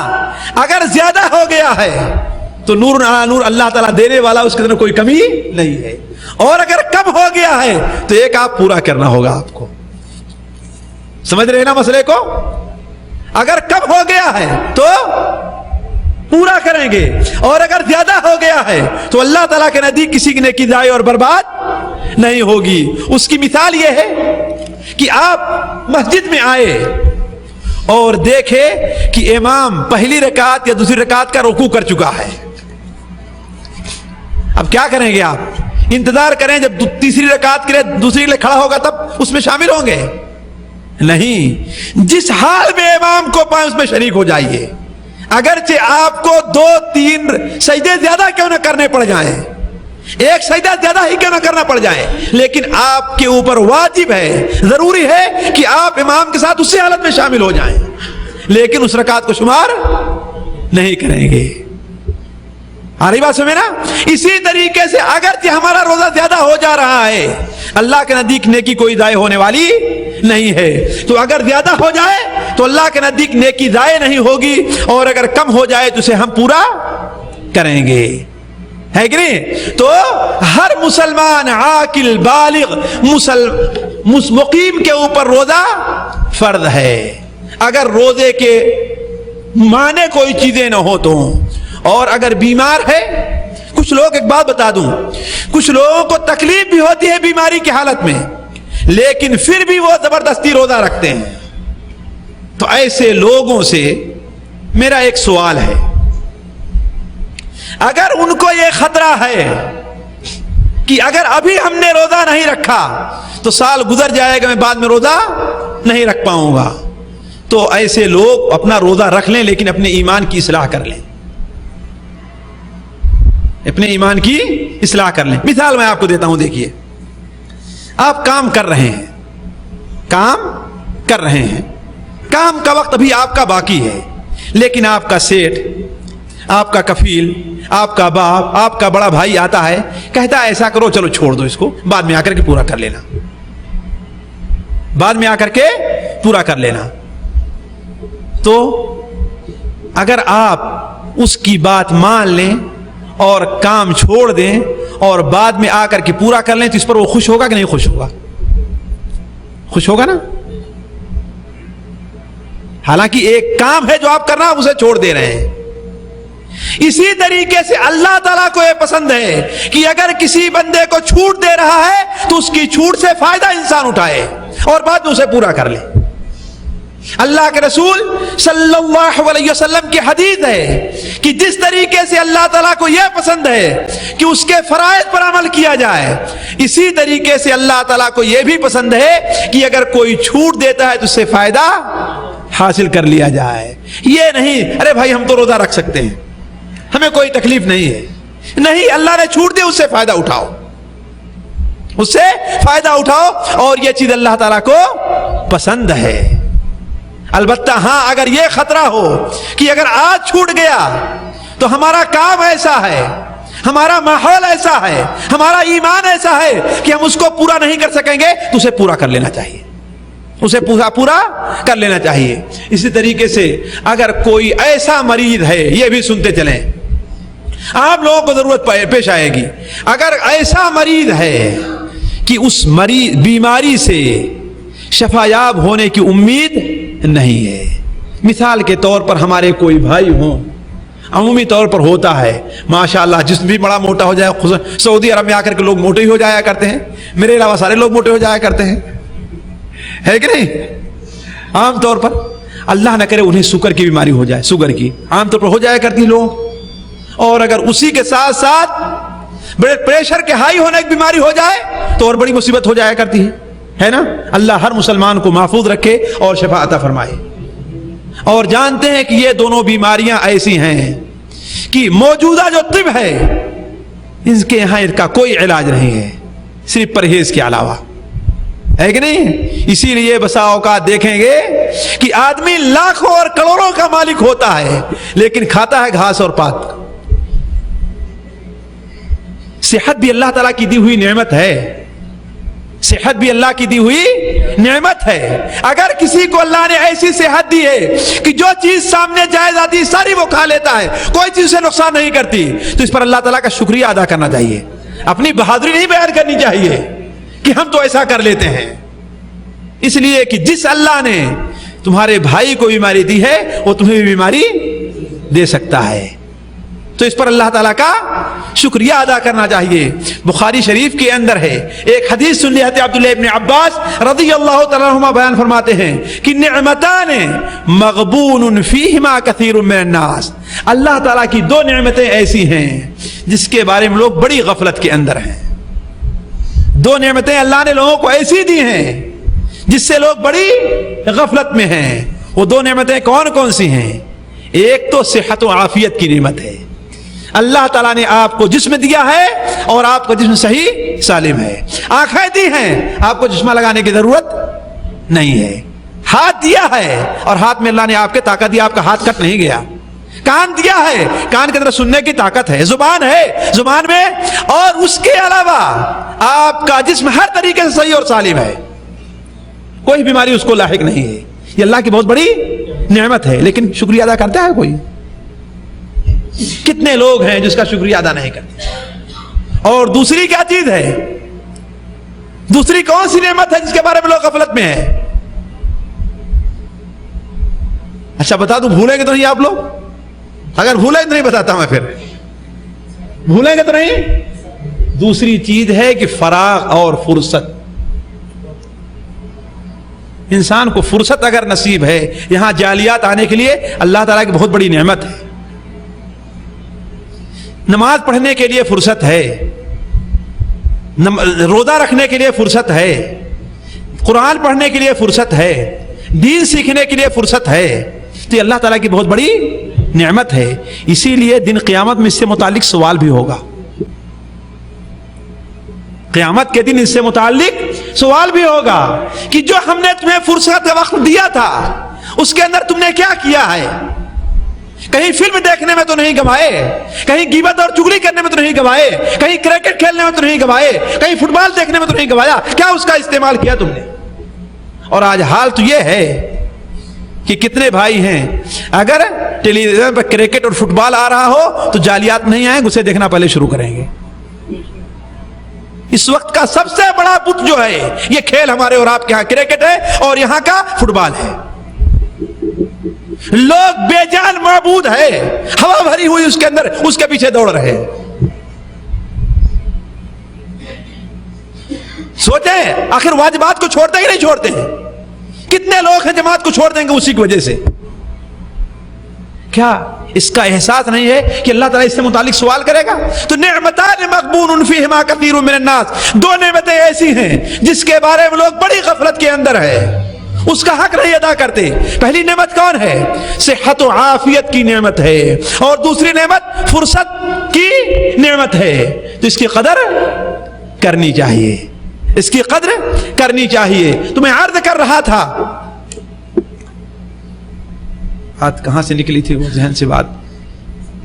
اگر زیادہ ہو گیا ہے تو نور علی نور اللہ تعالیٰ دینے والا، اس کے اندر کوئی کمی نہیں ہے، اور اگر کم ہو گیا ہے تو ایک آپ پورا کرنا ہوگا آپ کو۔ سمجھ رہے ہیں نا مسئلے کو؟ اگر کم ہو گیا ہے تو پورا کریں گے، اور اگر زیادہ ہو گیا ہے تو اللہ تعالیٰ کے نزدیک کسی کی نیکی ضائع اور برباد نہیں ہوگی۔ اس کی مثال یہ ہے کہ آپ مسجد میں آئے اور دیکھے کہ امام پہلی رکعت یا دوسری رکعت کا رکوع کر چکا ہے، اب کیا کریں گے؟ آپ انتظار کریں جب تیسری رکعت کے لیے دوسری کے لیے کھڑا ہوگا تب اس میں شامل ہوں گے؟ نہیں، جس حال میں امام کو پائیں اس میں شریک ہو جائیے، اگرچہ آپ کو 2-3 سجدے زیادہ کیوں نہ کرنے پڑ جائیں، ایک سجدہ زیادہ ہی کیوں نہ کرنا پڑ جائے، لیکن آپ کے اوپر واجب ہے، ضروری ہے کہ آپ امام کے ساتھ اسی حالت میں شامل ہو جائیں، لیکن اس رکعت کو شمار نہیں کریں گے۔ آ رہی بات سمجھے نا؟ اسی طریقے سے اگرچہ ہمارا روزہ زیادہ ہو جا رہا ہے، اللہ کے نزدیک نیکی کوئی ضائع ہونے والی نہیں ہے، تو اگر زیادہ ہو جائے تو اللہ کے نزدیک نیکی ضائع نہیں ہوگی، اور اگر کم ہو جائے تو اسے ہم پورا کریں گے، ہے کہ نہیں؟ تو ہر مسلمان عاقل بالغ مقیم کے اوپر روزہ فرض ہے، اگر روزے کے معنی کوئی چیزیں نہ ہو تو، اور اگر بیمار ہے، کچھ لوگ، ایک بات بتا دوں، کچھ لوگوں کو تکلیف بھی ہوتی ہے بیماری کی حالت میں، لیکن پھر بھی وہ زبردستی روزہ رکھتے ہیں، تو ایسے لوگوں سے میرا ایک سوال ہے، اگر ان کو یہ خطرہ ہے کہ اگر ابھی ہم نے روزہ نہیں رکھا تو سال گزر جائے گا، میں بعد میں روزہ نہیں رکھ پاؤں گا، تو ایسے لوگ اپنا روزہ رکھ لیں، لیکن اپنے ایمان کی اصلاح کر لیں، اپنے ایمان کی اصلاح کر لیں۔ مثال میں آپ کو دیتا ہوں، دیکھیے، آپ کام کر رہے ہیں، کام کا وقت ابھی آپ کا باقی ہے، لیکن آپ کا سیٹ، آپ کا کفیل، آپ کا باپ، آپ کا بڑا بھائی آتا ہے، کہتا ہے ایسا کرو، چلو چھوڑ دو اس کو، بعد میں آ کر کے پورا کر لینا، بعد میں آ کر کے پورا کر لینا۔ تو اگر آپ اس کی بات مان لیں اور کام چھوڑ دیں اور بعد میں آ کر کے پورا کر لیں تو اس پر وہ خوش ہوگا کہ نہیں خوش ہوگا؟ خوش ہوگا نا؟ حالانکہ ایک کام ہے جو آپ کرنا، آپ اسے چھوڑ دے رہے ہیں۔ اسی طریقے سے اللہ تعالیٰ کو یہ پسند ہے کہ اگر کسی بندے کو چھوٹ دے رہا ہے تو اس کی چھوٹ سے فائدہ انسان اٹھائے اور بعد میں اسے پورا کر لے۔ اللہ کے رسول صلی اللہ علیہ وسلم کی حدیث ہے کہ جس طریقے سے اللہ تعالیٰ کو یہ پسند ہے کہ اس کے فرائض پر عمل کیا جائے، اسی طریقے سے اللہ تعالیٰ کو یہ بھی پسند ہے کہ اگر کوئی چھوٹ دیتا ہے تو اس سے فائدہ حاصل کر لیا جائے۔ یہ نہیں ارے بھائی ہم تو روزہ رکھ سکتے ہیں، ہمیں کوئی تکلیف نہیں ہے، نہیں، اللہ نے چھوٹ دی، اس سے فائدہ اٹھاؤ، اس سے فائدہ اٹھاؤ، اور یہ چیز اللہ تعالیٰ کو پسند ہے۔ البتہ ہاں اگر یہ خطرہ ہو کہ اگر آج چھوٹ گیا تو ہمارا کام ایسا ہے، ہمارا ماحول ایسا ہے، ہمارا ایمان ایسا ہے کہ ہم اس کو پورا نہیں کر سکیں گے، تو اسے پورا کر لینا چاہیے، اسے پورا کر لینا چاہیے۔ اسی طریقے سے اگر کوئی ایسا مریض ہے، یہ بھی سنتے چلیں، آپ لوگوں کو ضرورت پیش آئے گی، اگر ایسا مریض ہے کہ اس بیماری سے شفا یاب ہونے کی امید نہیں ہے، مثال کے طور پر ہمارے کوئی بھائی ہوں، عمومی طور پر ہوتا ہے، ماشاءاللہ جسم بھی بڑا موٹا ہو جائے، سعودی عرب میں آ کر کے لوگ موٹے ہی ہو جایا کرتے ہیں، میرے علاوہ سارے لوگ موٹے ہو جایا کرتے ہیں، ہے کہ نہیں؟ عام طور پر اللہ نہ کرے انہیں شوگر کی بیماری ہو جائے، شوگر کی عام طور پر ہو جایا کرتی لوگ، اور اگر اسی کے ساتھ ساتھ بڑے پریشر کے ہائی ہونے کی بیماری ہو جائے تو اور بڑی مصیبت ہو جایا کرتی ہے نا؟ اللہ ہر مسلمان کو محفوظ رکھے اور شفا عطا فرمائے۔ اور جانتے ہیں کہ یہ دونوں بیماریاں ایسی ہیں کہ موجودہ جو طب ہے اس کے یہاں ان کا کوئی علاج نہیں ہے صرف پرہیز کے علاوہ، ہے کہ نہیں؟ اسی لیے بسا اوقات دیکھیں گے کہ آدمی لاکھوں اور کروڑوں کا مالک ہوتا ہے لیکن کھاتا ہے گھاس اور پات، صحت بھی اللہ تعالیٰ کی دی ہوئی نعمت ہے، صحت بھی اللہ کی دی ہوئی نعمت ہے۔ اگر کسی کو اللہ نے ایسی صحت دی ہے کہ جو چیز سامنے جائز آتی ساری وہ کھا لیتا ہے، کوئی چیز سے نقصان نہیں کرتی، تو اس پر اللہ تعالیٰ کا شکریہ ادا کرنا چاہیے، اپنی بہادری نہیں بیان کرنی چاہیے کہ ہم تو ایسا کر لیتے ہیں۔ اس لیے کہ جس اللہ نے تمہارے بھائی کو بیماری دی ہے وہ تمہیں بھی بیماری دے سکتا ہے، تو اس پر اللہ تعالیٰ کا شکریہ ادا کرنا چاہیے۔ بخاری شریف کے اندر ہے ایک حدیث سن لی حضرت عبداللہ ابن عباس رضی اللہ تعالیٰ عنہما بیان فرماتے ہیں کہ نعمتان مغبون فیہما کثیر من الناس، اللہ تعالیٰ کی دو نعمتیں ایسی ہیں جس کے بارے میں لوگ بڑی غفلت کے اندر ہیں۔ دو نعمتیں اللہ نے لوگوں کو ایسی دی ہیں جس سے لوگ بڑی غفلت میں ہیں۔ وہ دو نعمتیں کون کون سی ہیں؟ ایک تو صحت و عافیت کی نعمت ہے، اللہ تعالیٰ نے آپ کو جسم دیا ہے اور آپ کا جسم صحیح سالم ہے۔ آنکھیں دی ہیں، آپ کو چشمہ لگانے کی ضرورت نہیں ہے۔ ہاتھ دیا ہے اور ہاتھ میں اللہ نے آپ کے طاقت دیا، آپ کا ہاتھ کٹ نہیں گیا۔ کان دیا ہے، کان کے اندر سننے کی طاقت ہے۔ زبان ہے، زبان میں، اور اس کے علاوہ آپ کا جسم ہر طریقے سے صحیح اور سالم ہے، کوئی بیماری اس کو لاحق نہیں ہے۔ یہ اللہ کی بہت بڑی نعمت ہے، لیکن شکریہ ادا کرتا ہے کوئی؟ کتنے لوگ ہیں جس کا شکریہ ادا نہیں کرتے؟ اور دوسری کیا چیز ہے؟ دوسری کون سی نعمت ہے جس کے بارے میں لوگ غفلت میں ہیں؟ اچھا بتا دوں، بھولیں گے تو نہیں آپ لوگ؟ اگر بھولیں تو نہیں بتاتا میں، پھر بھولیں گے تو نہیں۔ دوسری چیز ہے کہ فراغ اور فرصت۔ انسان کو فرصت اگر نصیب ہے، یہاں جالیات آنے کے لیے اللہ تعالیٰ کی بہت بڑی نعمت ہے۔ نماز پڑھنے کے لیے فرصت ہے، روزہ رکھنے کے لیے فرصت ہے، قرآن پڑھنے کے لیے فرصت ہے، دین سیکھنے کے لیے فرصت ہے، تو یہ اللہ تعالیٰ کی بہت بڑی نعمت ہے۔ اسی لیے دن قیامت میں اس سے متعلق سوال بھی ہوگا، قیامت کے دن اس سے متعلق سوال بھی ہوگا کہ جو ہم نے تمہیں فرصت کا وقت دیا تھا اس کے اندر تم نے کیا کیا ہے؟ کہیں فلم دیکھنے میں تو نہیں گوائے، کہیں غیبت اور چغلی کرنے میں تو نہیں گوائے، کہیں کرکٹ کھیلنے میں تو نہیں گوائے، کہیں فٹ بال دیکھنے میں تو نہیں گوایا، کیا اس کا استعمال کیا تم نے؟ اور آج حال تو یہ ہے کہ کتنے بھائی ہیں اگر ٹیلی ویژن پر کرکٹ اور فٹ بال آ رہا ہو تو جالیات نہیں آئیں، اسے دیکھنا پہلے شروع کریں گے۔ اس وقت کا سب سے بڑا بت جو ہے یہ کھیل ہمارے اور آپ کے ہاں کرکٹ ہے اور یہاں کا فٹ بال ہے۔ لوگ بے جان معبود ہے، ہوا بھری ہوئی اس کے اندر، اس کے پیچھے دوڑ رہے۔ سوچیں آخر واجبات کو چھوڑتے ہی نہیں چھوڑتے ہیں؟ کتنے لوگ ہیں جماعت کو چھوڑ دیں گے اسی کی وجہ سے؟ کیا اس کا احساس نہیں ہے کہ اللہ تعالیٰ اس سے متعلق سوال کرے گا؟ تو نعمتان مغبون فیہما کثیر من الناس، دو نعمتیں ایسی ہیں جس کے بارے میں لوگ بڑی غفلت کے اندر ہے، اس کا حق نہیں ادا کرتے۔ پہلی نعمت کون ہے؟ صحت و عافیت کی نعمت ہے، اور دوسری نعمت فرصت کی نعمت ہے۔ تو اس کی قدر کرنی چاہیے، اس کی قدر کرنی چاہیے۔ تو میں عرض کر رہا تھا، بات کہاں سے نکلی تھی، وہ ذہن سے بات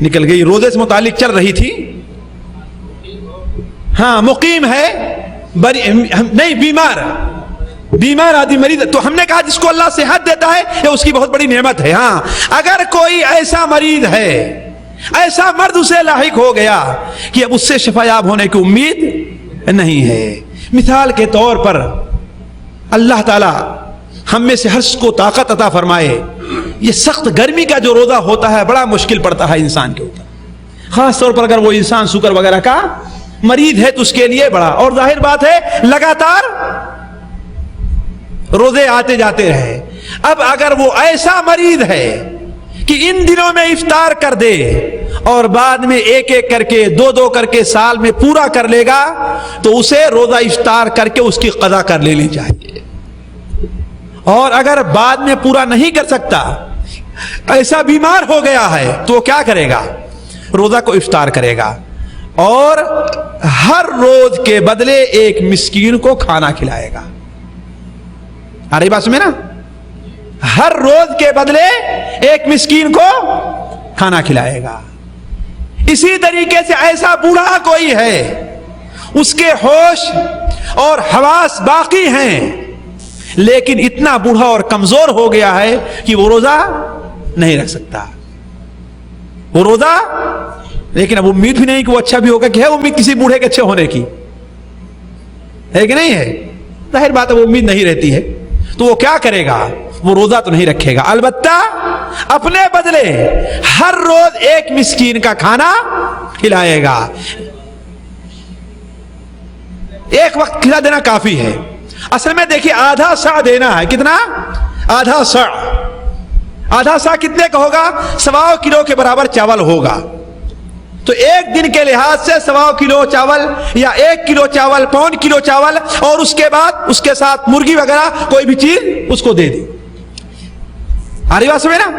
نکل گئی، روزے سے متعلق چل رہی تھی۔ ہاں مقیم ہے، نہیں بیمار آدمی مریض، تو ہم نے کہا جس کو اللہ صحت دیتا ہے یہ اس کی بہت بڑی نعمت ہے۔ ہاں اگر کوئی ایسا مریض ہے، ایسا مرض اسے لاحق ہو گیا کہ اب اس سے شفا یاب ہونے کی امید نہیں ہے، مثال کے طور پر اللہ تعالی ہم میں سے ہر کو طاقت عطا فرمائے، یہ سخت گرمی کا جو روزہ ہوتا ہے بڑا مشکل پڑتا ہے انسان کے اوپر، خاص طور پر اگر وہ انسان شوگر وغیرہ کا مریض ہے تو اس کے لیے بڑا، اور ظاہر بات ہے لگاتار روزے آتے جاتے رہے۔ اب اگر وہ ایسا مریض ہے کہ ان دنوں میں افطار کر دے اور بعد میں ایک ایک کر کے دو کر کے سال میں پورا کر لے گا تو اسے روزہ افطار کر کے اس کی قضا کر لینی چاہیے، اور اگر بعد میں پورا نہیں کر سکتا، ایسا بیمار ہو گیا ہے، تو وہ کیا کرے گا؟ روزہ کو افطار کرے گا اور ہر روز کے بدلے ایک مسکین کو کھانا کھلائے گا۔ آ رہی بات سمجھے نا؟ ہر روز کے بدلے ایک مسکین کو کھانا کھلائے گا۔ اسی طریقے سے ایسا بوڑھا کوئی ہے اس کے ہوش اور حواس باقی ہیں لیکن اتنا بوڑھا اور کمزور ہو گیا ہے کہ وہ روزہ نہیں رکھ سکتا. وہ روزہ، لیکن اب امید بھی نہیں کہ وہ اچھا بھی ہوگا. کہ ہے امید کسی بوڑھے کے اچھے ہونے کی؟ ہے کہ نہیں ہے؟ ظاہر بات ہے وہ امید نہیں رہتی ہے. تو وہ کیا کرے گا؟ وہ روزہ تو نہیں رکھے گا، البتہ اپنے بدلے ہر روز ایک مسکین کا کھانا کھلائے گا. ایک وقت کھلا دینا کافی ہے. اصل میں دیکھیے آدھا سا دینا ہے. کتنا؟ آدھا سا. آدھا سا کتنے کا ہوگا؟ 1.25 کلو کے برابر چاول ہوگا. تو ایک دن کے لحاظ سے 1.25 کلو چاول یا 1 کلو چاول، 1.25 کلو چاول، اور اس کے بعد اس کے ساتھ مرغی وغیرہ کوئی بھی چیز اس کو دے دی. آ رہی بات سمجھ نا؟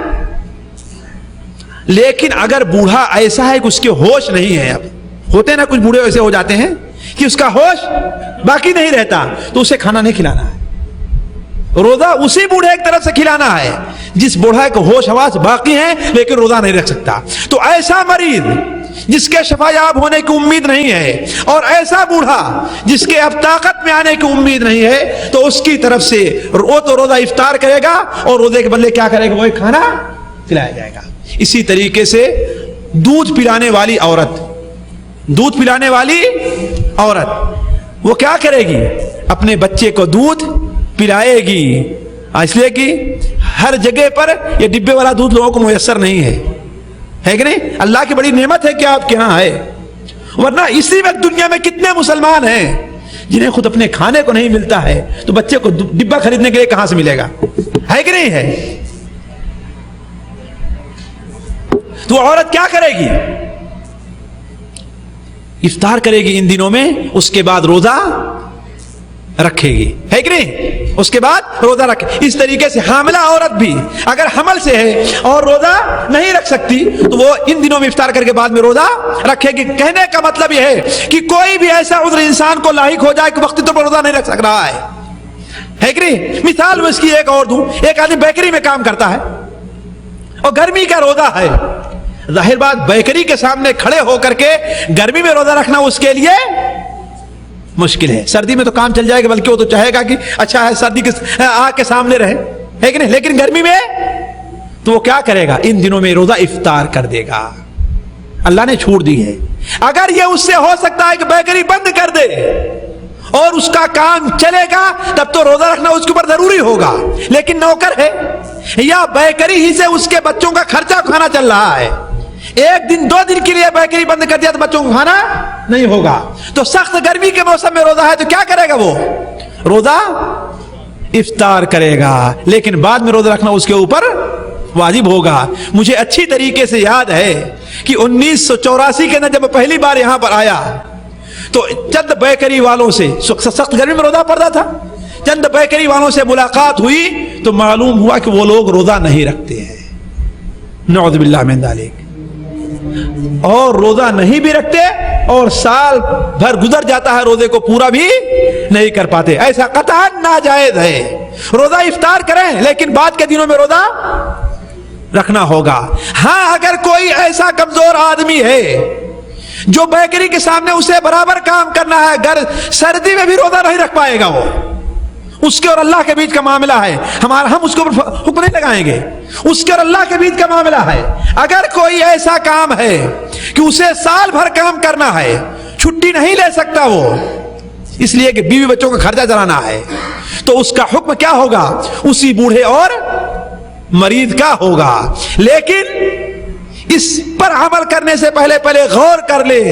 لیکن اگر بوڑھا ایسا ہے کہ اس کے ہوش نہیں ہے، اب ہوتے نا کچھ بوڑھے ایسے ہو جاتے ہیں کہ اس کا ہوش باقی نہیں رہتا، تو اسے کھانا نہیں کھلانا ہے. روزہ اسی بوڑھے ایک طرف سے کھلانا ہے جس بوڑھا کو ہوش حواس باقی ہیں لیکن روزہ نہیں رکھ سکتا. تو ایسا مریض جس کے شفا یاب ہونے کی امید نہیں ہے اور ایسا بوڑھا جس کے اب طاقت میں آنے کی امید نہیں ہے، تو اس کی طرف سے وہ تو روزہ افطار کرے گا اور روزے کے بدلے کیا کرے گا؟ وہ کھانا کھلایا جائے گا. اسی طریقے سے دودھ پلانے والی عورت، دودھ پلانے والی عورت وہ کیا کرے گی؟ اپنے بچے کو دودھ پلائے گی. اس لیے کہ ہر جگہ پر یہ ڈبے والا دودھ لوگوں کو میسر نہیں ہے کہ نہیں؟ اللہ کی بڑی نعمت ہے کہ آپ کے ہاں ہے. ورنہ اسی وقت دنیا میں کتنے مسلمان ہیں جنہیں خود اپنے کھانے کو نہیں ملتا ہے، تو بچے کو ڈبہ خریدنے کے لیے کہاں سے ملے گا؟ ہے کہ نہیں ہے؟ تو عورت کیا کرے گی؟ افطار کرے گی ان دنوں میں، اس کے بعد روزہ رکھے گی. ہے کہ نہیں؟ اس کے بعد روزہ رکھے. اس طریقے سے حاملہ عورت بھی اگر حمل سے ہے اور روزہ نہیں رکھ سکتی تو وہ ان دنوں میں افطار کر کے بعد میں روزہ رکھے گی. کہنے کا مطلب یہ ہے کہ کوئی بھی ایسا عذر انسان کو لاحق ہو جائے کہ وقتی طور پر روزہ نہیں رکھ سک رہا ہے کہ نہیں؟ مثال میں اس کی ایک اور دوں. ایک آدمی بیکری میں کام کرتا ہے اور گرمی کا روزہ ہے. ظاہر بات بیکری کے سامنے کھڑے ہو کر کے گرمی میں روزہ رکھنا اس کے لیے مشکل ہے. سردی میں تو کام چل جائے گا، بلکہ وہ تو چاہے گا کہ اچھا ہے سردی کے آگ کے سامنے رہے، ہے کہ نہیں؟ لیکن گرمی میں تو وہ کیا کرے گا؟ ان دنوں میں روزہ افطار کر دے گا. اللہ نے چھوٹ دی ہے. اگر یہ اس سے ہو سکتا ہے کہ بیکری بند کر دے اور اس کا کام چلے گا، تب تو روزہ رکھنا اس کے اوپر ضروری ہوگا. لیکن نوکر ہے یا بیکری ہی سے اس کے بچوں کا خرچہ کھانا چل رہا ہے، ایک دن 2 دن کے لیے بیکری بند کر دیا تو بچوں کو کھانا نہیں ہوگا. تو سخت گرمی کے موسم میں روزہ ہے تو کیا کرے گا؟ وہ روزہ افطار کرے گا، لیکن بعد میں روزہ رکھنا اس کے اوپر واجب ہوگا. مجھے اچھی طریقے سے یاد ہے کہ 1984 کے اندر جب پہلی بار یہاں پر آیا تو چند بیکری والوں سے، سخت گرمی میں روزہ پڑتا تھا، چند بیکری والوں سے ملاقات ہوئی تو معلوم ہوا کہ وہ لوگ روزہ نہیں رکھتے ہیں. نعوذ باللہ من ذالک. اور روزہ نہیں بھی رکھتے اور سال بھر گزر جاتا ہے روزے کو پورا بھی نہیں کر پاتے. ایسا قطعاً ناجائز ہے. روزہ افطار کریں لیکن بعد کے دنوں میں روزہ رکھنا ہوگا. ہاں اگر کوئی ایسا کمزور آدمی ہے جو بیکری کے سامنے اسے برابر کام کرنا ہے، گر سردی میں بھی روزہ نہیں رکھ پائے گا، وہ اس کے اور اللہ کے بیچ کا معاملہ ہے. ہم اس کو حکم نہیں لگائیں گے، اس کے اور اللہ کے بیچ کا معاملہ ہے. اگر کوئی ایسا کام ہے کہ اسے سال بھر کام کرنا ہے، چھٹی نہیں لے سکتا وہ، اس لیے کہ بیوی بچوں کا خرچہ چلانا ہے، تو اس کا حکم کیا ہوگا؟ اسی بوڑھے اور مریض کا ہوگا. لیکن اس پر عمل کرنے سے پہلے غور کر لے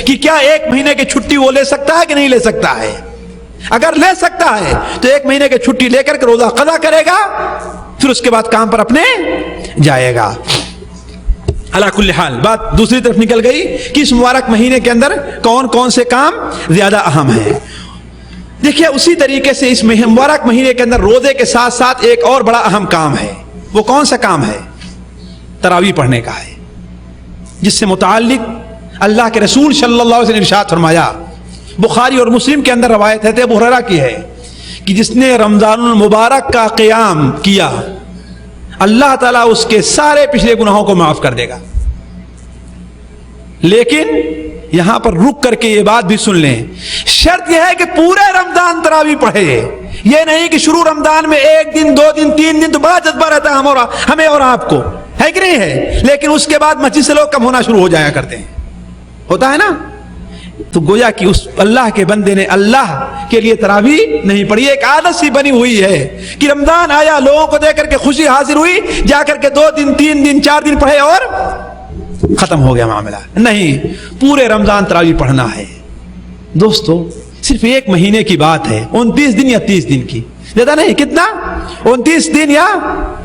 کہ کیا 1 مہینے کی چھٹی وہ لے سکتا ہے کہ نہیں لے سکتا ہے. اگر لے سکتا ہے تو 1 مہینے کی چھٹی لے کر کے روزہ قضا کرے گا، پھر اس کے بعد کام پر اپنے جائے گا. علی کل حال بات دوسری طرف نکل گئی کہ اس مبارک مہینے کے اندر کون کون سے کام زیادہ اہم ہیں. دیکھیے اسی طریقے سے اس مبارک مہینے کے اندر روزے کے ساتھ ساتھ ایک اور بڑا اہم کام ہے. وہ کون سا کام ہے؟ تراویح پڑھنے کا ہے، جس سے متعلق اللہ کے رسول صلی اللہ علیہ وسلم نے ارشاد فرمایا. بخاری اور مسلم کے اندر روایت ہے ابو ہریرہ کی ہے کہ جس نے رمضان المبارک کا قیام کیا اللہ تعالیٰ اس کے سارے پچھلے گناہوں کو معاف کر دے گا. لیکن یہاں پر رک کر کے یہ بات بھی سن لیں، شرط یہ ہے کہ پورے رمضان تراویح پڑھے. یہ نہیں کہ شروع رمضان میں 1 دن 2 دن 3 دن تو بڑا جذبہ رہتا ہے ہمیں اور آپ کو، ہے کہ نہیں ہے، لیکن اس کے بعد مسجد سے لوگ کم ہونا شروع ہو جایا کرتے ہیں، ہوتا ہے نا. تو گویا کہ اس اللہ کے بندے نے اللہ کے لیے تراویح نہیں پڑھی. ایک عادت سی بنی ہوئی ہے کہ رمضان آیا، لوگوں کو دیکھ کر کے خوشی حاصل ہوئی، جا کر کے 2 دن 3 دن 4 دن پڑھے اور ختم ہو گیا معاملہ. نہیں، پورے رمضان تراویح پڑھنا ہے. دوستو صرف 1 مہینے کی بات ہے، 29 دن یا 30 دن کی، زیادہ نہیں. کتنا؟ 29 دن یا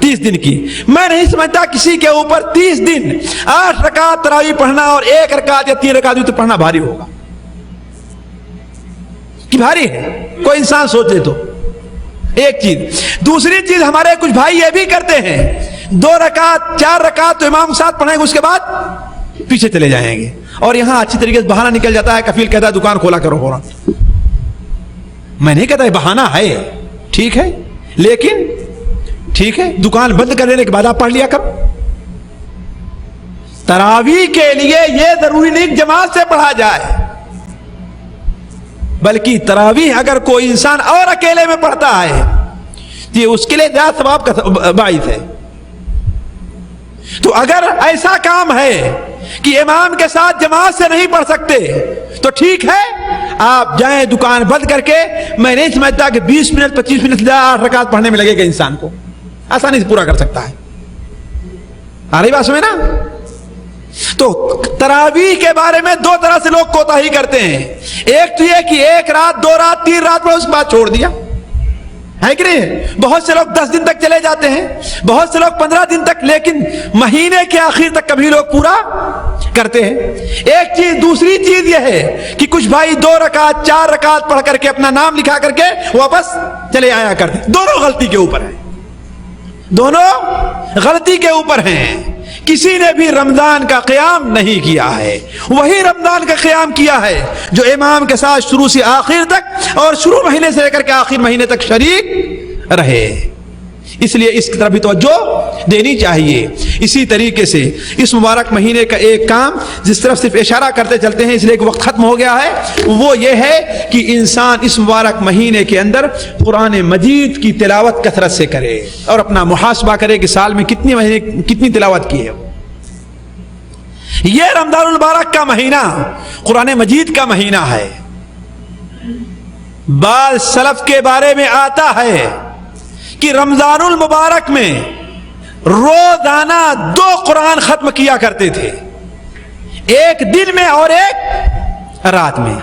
30 دن کی. میں نہیں سمجھتا کسی کے اوپر 30 دن 8 رکعت تراویح پڑھنا اور 1 رکعت یا 3 رکعت تو پڑھنا بھاری ہوگا. کہ بھاری ہے؟ کوئی انسان سوچے تو. ایک چیز. دوسری چیز، ہمارے کچھ بھائی یہ بھی کرتے ہیں 2 رکعت 4 رکعت تو امام ساتھ پڑھیں گے، اس کے بعد پیچھے چلے جائیں گے، اور یہاں اچھی طریقے سے بہانہ نکل جاتا ہے. کفیل کہتا ہے دکان کھولا کرو فوراً. میں نہیں کہتا بہانہ ہے، ٹھیک ہے، لیکن ٹھیک ہے دکان بند کر دینے کے بعد آپ پڑھ لیا کرو. تراویح کے لیے یہ ضروری نہیں کہ جماعت سے پڑھا جائے، بلکہ تراویح اگر کوئی انسان اور اکیلے میں پڑھتا ہے تو یہ اس کے لیے زیادہ ثواب کا باعث ہے. تو اگر ایسا کام ہے کہ امام کے ساتھ جماعت سے نہیں پڑھ سکتے تو ٹھیک ہے، آپ جائیں دکان بند کر کے. میں نہیں سمجھتا کہ 20 منٹ 25 منٹ 8 رکعت پڑھنے میں لگے گا، انسان کو آسانی سے پورا کر سکتا ہے. آ رہی بات سمجھے نا؟ تو تراویح کے بارے میں 2 طرح سے لوگ کوتاہی کرتے ہیں. ایک تو یہ کہ 1 رات 2 رات 3 رات پڑھ اس کے بعد چھوڑ دیا، ہے کہ نہیں؟ بہت سے لوگ 10 دن تک چلے جاتے ہیں، بہت سے لوگ 15 دن تک، لیکن مہینے کے آخر تک کبھی لوگ پورا کرتے ہیں. ایک چیز. دوسری چیز یہ ہے کہ کچھ بھائی 2 رکعت 4 رکعت پڑھ کر کے اپنا نام لکھا کر کے واپس چلے آیا کرتے. دونوں غلطی کے اوپر ہیں، دونوں غلطی کے اوپر ہیں. کسی نے بھی رمضان کا قیام نہیں کیا ہے، وہی رمضان کا قیام کیا ہے جو امام کے ساتھ شروع سے آخر تک اور شروع مہینے سے لے کر کے آخر مہینے تک شریک رہے. اس لیے اس کی طرف بھی توجہ دینی چاہیے. اسی طریقے سے اس مبارک مہینے کا ایک کام جس طرف صرف اشارہ کرتے چلتے ہیں اس لیے کہ وقت ختم ہو گیا ہے، وہ یہ ہے کہ انسان اس مبارک مہینے کے اندر قرآن مجید کی تلاوت کثرت سے کرے اور اپنا محاسبہ کرے کہ سال میں کتنی تلاوت کی ہے. یہ رمضان المبارک کا مہینہ قرآن مجید کا مہینہ ہے. بعض سلف کے بارے میں آتا ہے کہ رمضان المبارک میں روزانہ 2 قرآن ختم کیا کرتے تھے، ایک دن میں اور ایک رات میں.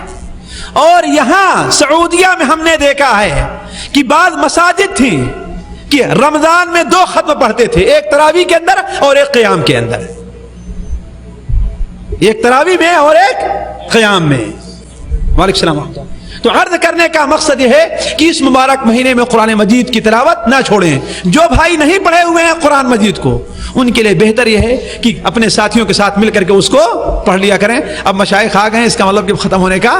اور یہاں سعودیہ میں ہم نے دیکھا ہے کہ بعض مساجد تھیں کہ رمضان میں 2 ختم پڑھتے تھے، ایک تراویح کے اندر اور ایک قیام کے اندر، ایک تراویح میں اور ایک قیام میں. وعلیکم السلام. تو عرض کرنے کا مقصد یہ ہے کہ اس مبارک مہینے میں قرآن مجید کی تلاوت نہ چھوڑیں. جو بھائی نہیں پڑھے ہوئے ہیں قرآن مجید کو، ان کے لیے بہتر یہ ہے کہ اپنے ساتھیوں کے ساتھ مل کر کے اس کو پڑھ لیا کریں. اب مشائخ آ گئے ہیں، اس کا مطلب کہ ختم ہونے کا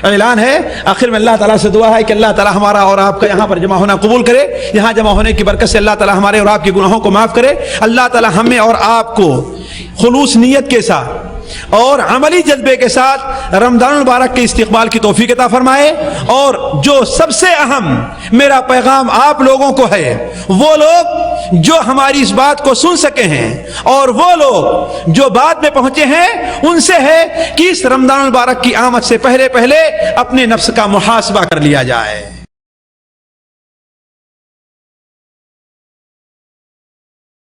اعلان ہے. آخر میں اللہ تعالیٰ سے دعا ہے کہ اللہ تعالیٰ ہمارا اور آپ کا یہاں پر جمع ہونا قبول کرے. یہاں جمع ہونے کی برکت سے اللہ تعالیٰ ہمارے اور آپ کے گناہوں کو معاف کرے. اللہ تعالیٰ ہمیں اور آپ کو خلوص نیت کے ساتھ اور عملی جذبے کے ساتھ رمضان المبارک کے استقبال کی توفیق عطا فرمائے. اور جو سب سے اہم میرا پیغام آپ لوگوں کو ہے، وہ لوگ جو ہماری اس بات کو سن سکے ہیں اور وہ لوگ جو بعد میں پہنچے ہیں، ان سے ہے کہ اس رمضان المبارک کی آمد سے پہلے اپنے نفس کا محاسبہ کر لیا جائے.